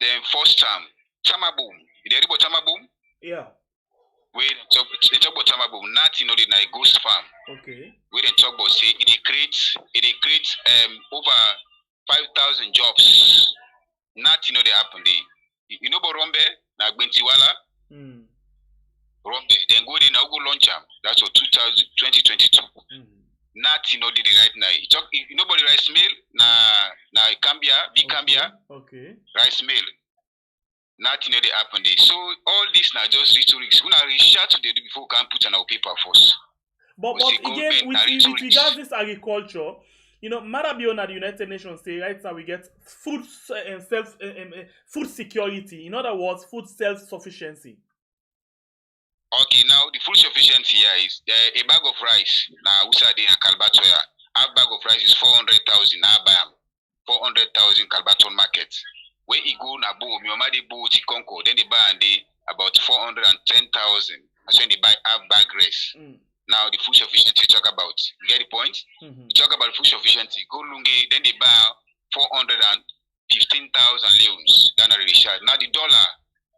then first term, Tamaboom. You hear about Tamaboom? Yeah. We talk about Tamaboom, not the ghost farm. Okay. We talk about say it creates over 5,000 jobs. Not they happen there. You know about Rombe, na Gbentiwala? Rombe, then go there now go launch them. That's for 2022. Not did it right now. Nobody rice mill, na Cambia, big Cambia. Okay. Rice mill. Nothing they happen there. So all this now just rhetorics. We are research to do before we can put on our paper first. But again, with regards this agriculture, you know, Marabion at the United Nations say right now we get food food security. In other words, food self-sufficiency. Okay, now the food sufficiency here is a bag of rice. Now, Usade and Kalbatoya. A bag of rice is 400,000. Now, buy 400,000 Kalbaton market. Where you go na bo, mi mama dey bo Chikonko, then they buy and they about 410,000. That's when they buy half bag rice. Now the food sufficiency talk about. You get the point? You talk about food sufficiency. Go Lungi, then they buy 415,000 leones. That's not really short. Now the dollar,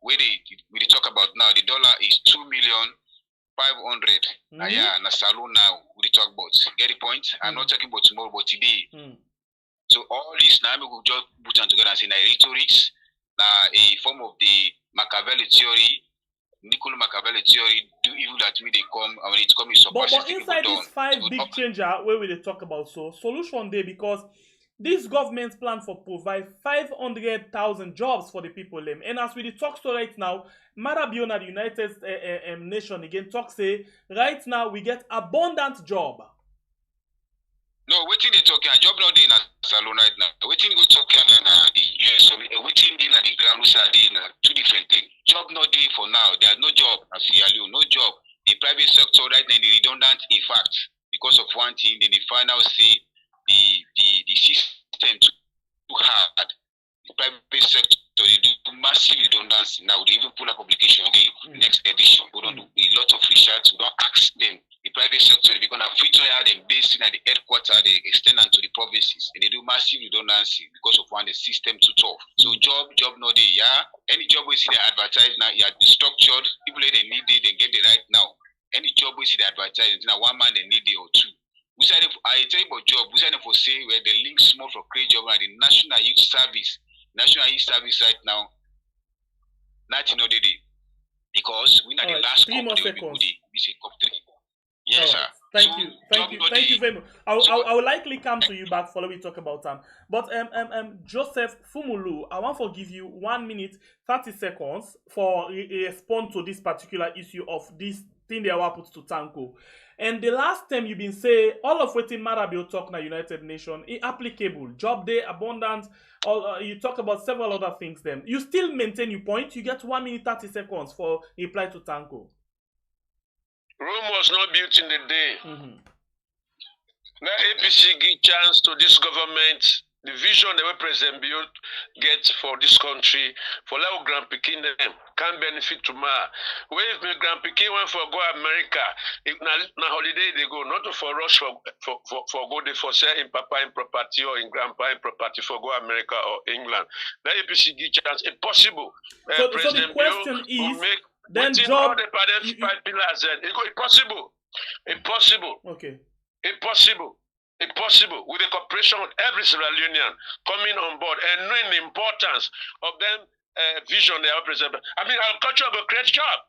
where we talk about now, the dollar is 2,500,000. Yeah, na salon now we talk about. Get the point? I'm not talking about tomorrow, but today. So all this now we will just put them together and say na rhetorics, a form of the Machiavelli theory, Niccolo Machiavelli theory, do evil that we they come and when it comes in But inside this five big changer where we talk about solution there, because this government plan for provide 500,000 jobs for the people them. And as we talk so right now, Marabiona, the United Nation again talk say right now we get abundant job. No, waiting they talking a job not in a salon right now. Waiting go talking na the US, waiting in the ground two different things. Job not there for now. There's no job as you no job. The private sector right now is redundant in fact because of one thing. Then the final say the system too hard. The private sector they do massive redundancy now. They even pull a publication the next edition. We don't do a lot of research. We don't ask them. The private sector, they're going to filter them based in at the headquarters, they extend them to the provinces, and they do massive redundancy because of one the system too tough. So job not there, yeah. Any job we see they advertise now, yeah, the structured people they need it, they get it right now. Any job we see they advertise, now one man they need it or two. We said I tell you about job, we said for say where the link small for create job and the National Youth Service. National Youth Service right now, nothing no day. Because we are the last company we say top 3. Yes, sir. Thank you very much. I will likely come to you back following we talk about them. But Joseph Fumulu, I want to give you 1 minute 30 seconds for respond to this particular issue of this thing they are put to Tanko. And the last time you've been saying all of what in Marabio talk na United Nations is applicable. Job day, abundance, you talk about several other things then. You still maintain your point. You get 1 minute 30 seconds for reply to Tanko. Rome was not built in a day. Let APC give chance to this government, the vision that President Bill gets for this country, for our Grand Pekin can benefit tomorrow. Where if my Grand Pekin went for go America, if na holiday they go, not for rush for go they for sell in papa in property or in grandpa in property for go America or England. Let APC give chance. It's possible. So the question is. Then job, the 5 pillars, it's possible. Impossible. Okay. Impossible. Impossible. With the cooperation of every Sierra Leonean coming on board and knowing the importance of them vision they are presenting. I mean, our culture will create job.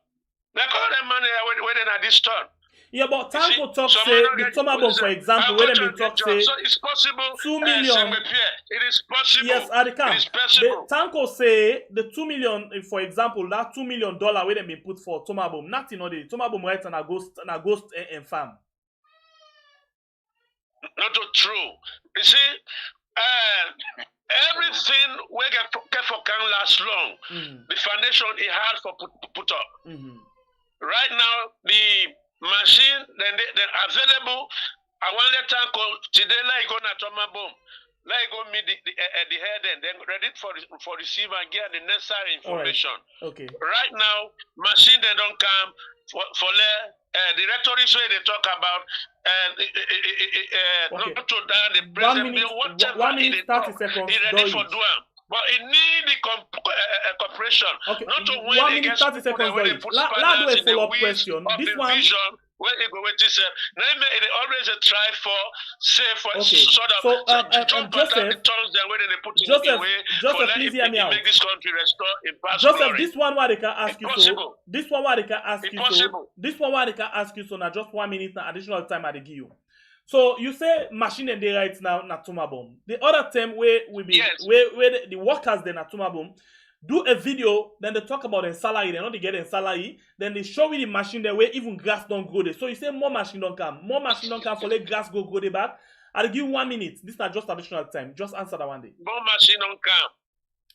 They call them money when they are this turn. Yeah, but Tanko talk say the Tomabon, for example, when they talk say so it's possible. 2 million. It is possible. Yes, at the camp. It is possible. Tanko say the 2 million, for example, that $2 million where they been put for Tomabon, nothing on the Tomabon right and a ghost and farm. Not true. You see, everything we get for can last long. The foundation is hard for put up. Right now, the machine then available. I want to Tanko today like gonna Tomabon. let you go meet the head and then ready for receive and get the necessary information. Right. Okay. Right now, machine they don't come for the rhetoric way they talk about Okay. not to down the president, whatever 1 minute 30 seconds. he ready for doing. But it need the cooperation. Okay. Not to 1 minute 30 seconds. Let's do a follow-up question. This one. Vision, where it go with this, they always try for okay. sort of so Joseph, Joseph, please hear me out. Make this country restore in past Joseph, glory. this one why they can ask you Impossible. so. This one why they can ask you so. Impossible. This one why they can ask you so. Now just 1 minute now additional time I dey give you. So you say machine and they right now na Tuma bomb. The other term where we be where the workers they na Tuma bomb do a video, then they talk about the salary, they not they get in salary, then they show you the machine there where even grass don't grow there. So you say more machine don't come for let grass go there back. I'll give you 1 minute. This is not just additional time. Just answer that one day. More machine don't come.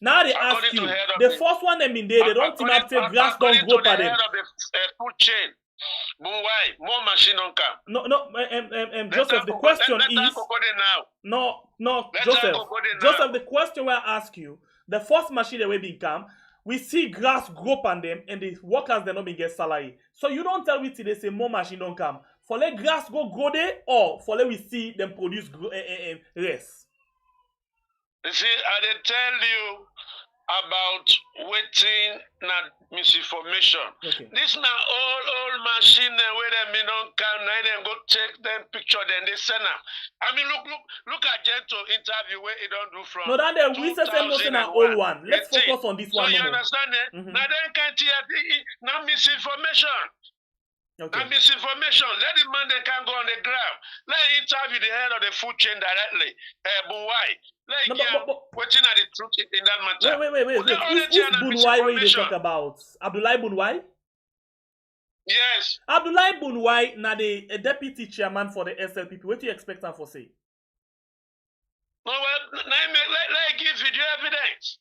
Now they ask you. The first one them in there, they don't think up say grass don't grow per them. Food chain. But why? More machine don't come. No, Joseph, the question is no, Joseph, the question where I ask you, the first machine that will be come, we see grass grow on them and the workers they not be get salary. So you don't tell me today say more machine don't come. For let grass grow there or for let we see them produce rest. You see, I dey tell you about waiting not misinformation. Okay. This now all machine where them don't come, now them go take them picture, then they send them. I mean, look at Gento interview where he don't do from. No, that there we say nothing an old one. Let's focus on this one. So you understand it? Now they can't hear now misinformation. Okay. Now misinformation. Let the man they can go on the ground. Let him interview the head of the food chain directly. But why? Like waiting at the truth in that matter. Wait. Who's Bunwai where you talk about? Abdullah Bunwai? Yes. Abdullah Bunwai, now the deputy chairman for the SLPP. What do you expect him for say? No, well, let give video evidence.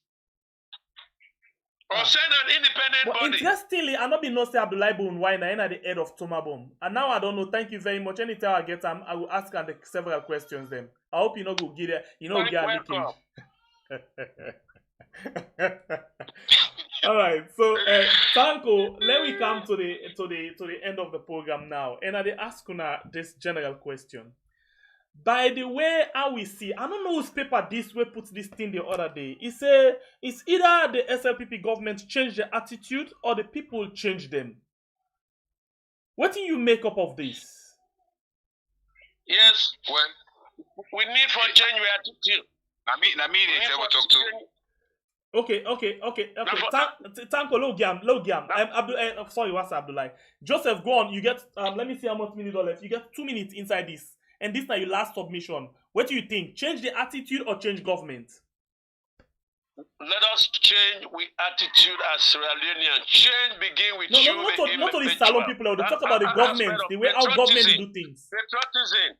Or send an independent body. Interestingly, I not be no say Abdullah Bunwai na the head of Tomabom. And now I don't know. Thank you very much. Anytime I get I will ask her several questions them. I hope you know go get it. You know get a leakage. All right. So Tanko, let me come to the end of the program now. And I ask you this general question. By the way, how we see, I don't know whose paper this way puts this thing the other day. It's either the SLPP government change their attitude or the people change them. What do you make up of this? Yes, well, we need for change your attitude. I mean, it's ever talk to. Okay. Tanko, low gam. Sorry, what's Abdullah? Joseph, go on. You get let me see how much minutes left. You get 2 minutes inside this. And this is now your last submission. What do you think? Change the attitude or change government? Let us change with attitude as Sierra Leonean. Change begin with you. Not only Salon people. They talk about the government, the way how government do things. Patriotism.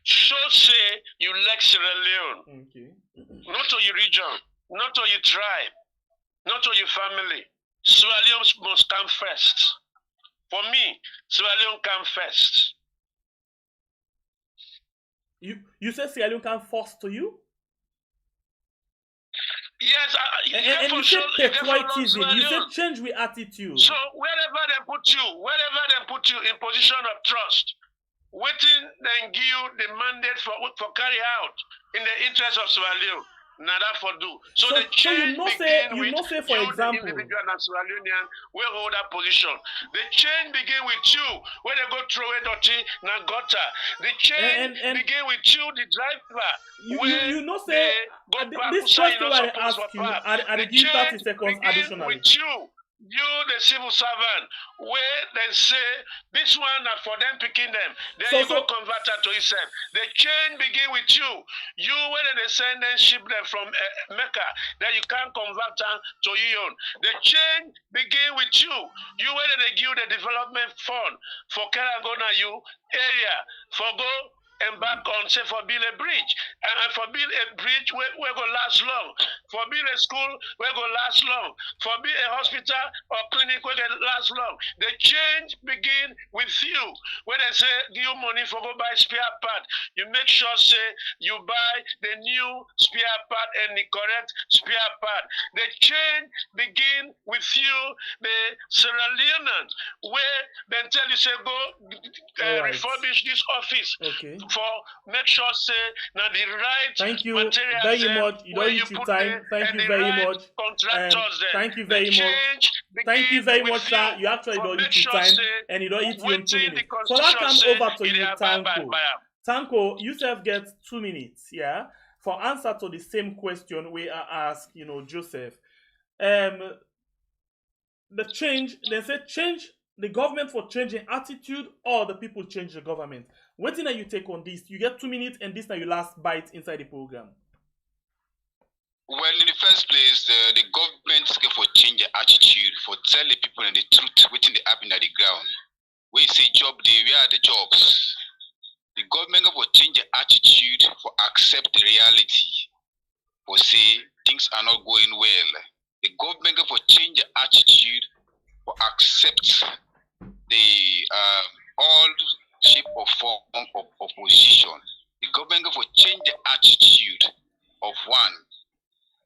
So say you like Sierra Leone. Okay. Not to your region, not to your tribe, not to your family. Sierra Leone must come first. For me, Sierra Leone come first. You say Sierra Leone come first to you? Yes, and you say patriotism. You say change with attitude. So wherever they put you in position of trust, waiting then give you the mandate for carry out in the interest of Sierra Leone. Nada for do. So the change you know say for example, individual and Sierra Leonean will hold that position. The change begin with you when they go throw a dirty na gutter. The change begin with you, the driver. You know say this question I ask you, I give 30 seconds additionally. With you, the civil servant, where they say this one are for them picking them, then you go convert that to yourself. The change begin with you. You, when they send them ship them from Mecca, then you can't convert them to Ion. The change begin with you. You, when they give the development fund for Karangona, you area for go embark on, say, for build a bridge. And for build a bridge, we go last long. For build a school, we go last long. For build a hospital or clinic, we go last long. The change begin with you. When they say, give you money for go buy spare part, you make sure, say, you buy the new spare part and the correct spare part. The change begin with you, the Sierra Leoneans, where they tell you, say, go refurbish this office for make sure, say, now the right thank you materials very much. You don't need your time. Thank you very much. Thank you very much. Thank you very much, sir. You actually don't need your time and you don't eat your 2 minutes. So that comes over to you, Tanko. Tanko, you self get 2 minutes, yeah, for answer to the same question we are asked, Joseph. The change, they say change the government for changing attitude or the people change the government. What thing that you take on this? You get 2 minutes and this now your last bite inside the program. Well, in the first place, the government is for change the attitude, for tell the people and the truth, waiting the happen at the ground. When you say job day, where are the jobs? The government for change the attitude, for accept the reality, for say things are not going well. The government for change the attitude, for accept the all shape or form of opposition. The government for change the attitude of one,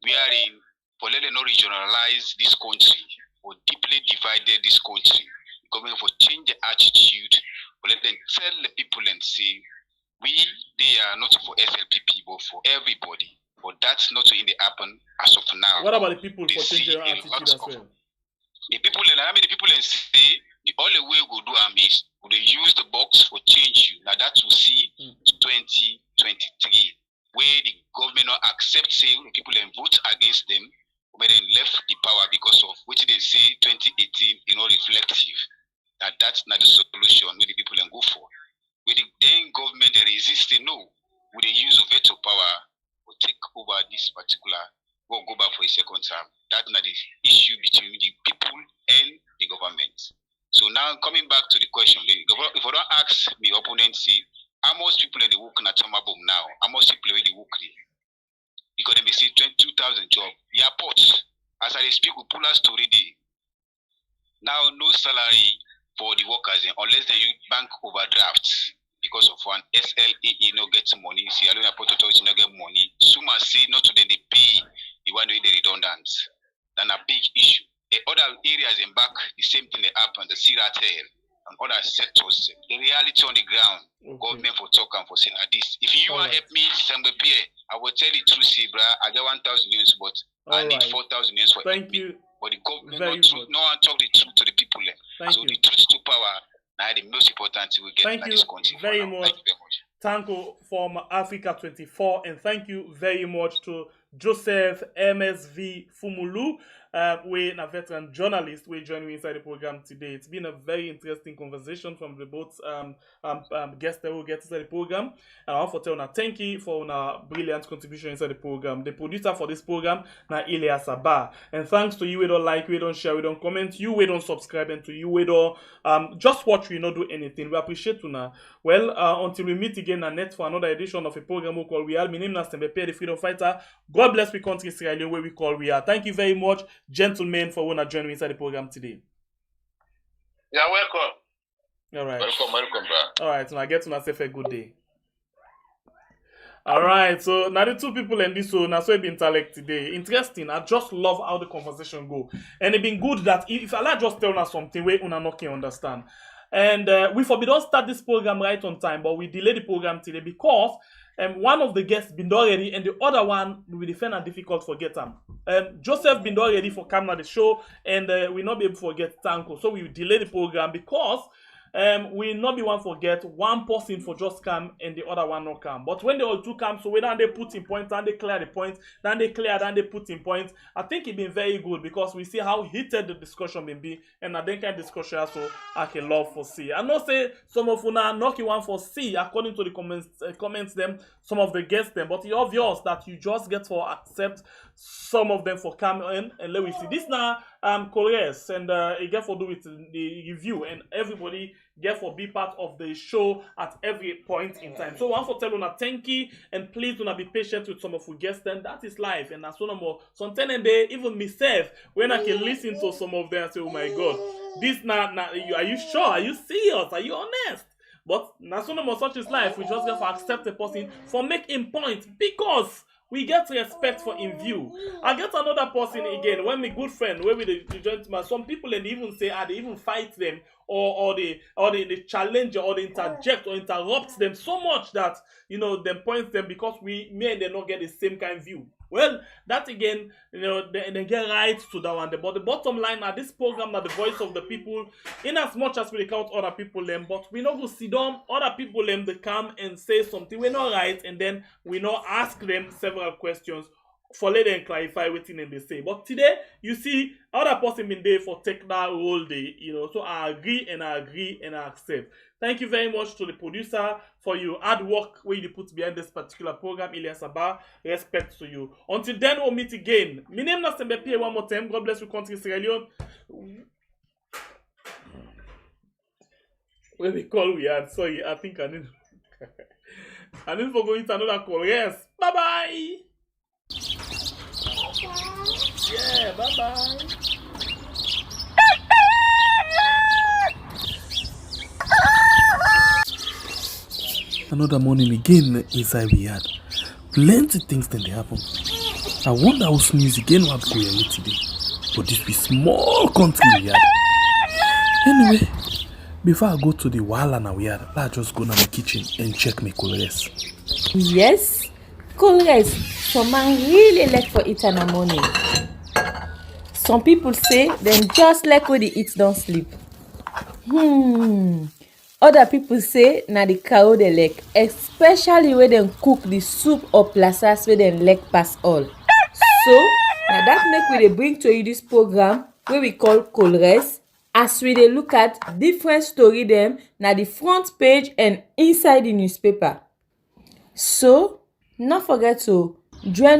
wherein for let them not regionalize this country, or deeply divided this country. The government for change the attitude, for let them tell the people and say, they are not for SLPP, but for everybody. But that's not going to happen as of now. What about the people for change their attitude as well? The people, the people say, the only way we do is we use the box for change you. Now that we see 2023, where the government not accept, say, the people and vote against them, but then left the power because of what they say 2018, reflective. That's not the solution where the people and go for. With the then government they resist, they know with the use of veto power will take over this particular, will go back for a second term. That's not the issue between the people and the government. So now coming back to the question, if I don't ask my opponent, see how much people are working at Tomabom now, how much people are working? Because they may say 22,000 jobs. The airports, as I speak, we pull us to ready. Now no salary for the workers unless they use bank overdrafts because of one SLAE no get money. See, I don't know port authority no get money. Suma say not to them they pay the one way the redundant. Then a big issue. Other areas in back, the same thing they happen, the Siratel and other sectors. The reality on the ground, government for talk and for saying this. If you want to help me, I will tell you truth, bro. I get 1,000 units, but I need 4,000 units for Thank you. But the government no one talk the truth to the people. So the truth to power, now the most important thing we get in this country. Thank you very much. Tanko from Africa 24, and thank you very much to Joseph MSV Fumulu. We're a veteran journalist. We join me inside the program today. It's been a very interesting conversation from the both guests that will get inside the program. And I want to tell you, thank you for a brilliant contribution inside the program. The producer for this program, na Ilya Sabah. And thanks to you, we don't like, we don't share, we don't comment, you, we don't subscribe, and to you, we don't just watch, we not do anything. We appreciate you now. Well, until we meet again and net for another edition of a program we call We Are. My name is Stembepe, the Freedom Fighter. God bless we country Israel, where we call We Are. Thank you very much, gentlemen, for wanna join me inside the program today. You're welcome. All right. Welcome, bro. All right, so I get to say a good day. All right, so now the two people in this show, now so it been intellect today. Interesting. I just love how the conversation go, and it been good that if Allah just tell us something we una not can understand. And we don't start this program right on time, but we delay the program today because one of the guests been already, and the other one we will find it difficult to forget him. Joseph been already for camera the show, and we not be able to forget Tanko, so we will delay the program because we not be one forget one person for just come and the other one not come. But when they all two come, so when they put in point and they clear the point, then they clear, then they put in point. I think it been very good because we see how heated the discussion may be, and I think kind of discussion also I can love for see. I know say some of you now knocking one for see according to the comments them some of the guests them, but it's obvious that you just get to accept some of them for coming and let me see. This now Koreas and it get for do with the review and everybody get for be part of the show at every point in time. So I want to tell you thank you and please do not be patient with some of your guests. Then that is life and that's one more. Sometimes they even myself when I can listen to some of them and say, oh my God, this now are you sure? Are you serious? Are you honest? But now some of such is life. We just have to accept a person for making point because we get respect for in view. I get another person again when my good friend where we the gentleman. Some people and even say they even fight them or they challenge or they interject or interrupt them so much that them points them because me and they not get the same kind of view. Well, that again, they get right to that one. But the bottom line at this program are the voice of the people, in as much as we count other people them, but we not go sit down, other people them they come and say something we're not right, and then we not ask them several questions for let them clarify what they say. But today, you see, other person been there for take that role day, so I agree and I accept. Thank you very much to the producer for your hard work where you put behind this particular program, Elias Abba. Respect to you. Until then, we'll meet again. My name is Sembe one more time. God bless you, country Sierra Leone. Where we call we had. Sorry, I think I need for going to another call. Yes. Bye-bye. Yeah, bye-bye. Another morning again inside we had plenty things then they happen. I wonder how sneeze again what go here today. But this be small country we had. Anyway, before I go to the wahala we had, let's just go to my kitchen and check my colors. Yes, colors. Some man really like for eat in the morning. Some people say them just like when they eat don't sleep. Other people say na the cow they like, especially when they cook the soup or plasas where they like pass all. So now that make we dey bring to you this program where we call Colres, as we dey look at different story them na the front page and inside the newspaper. So not forget to join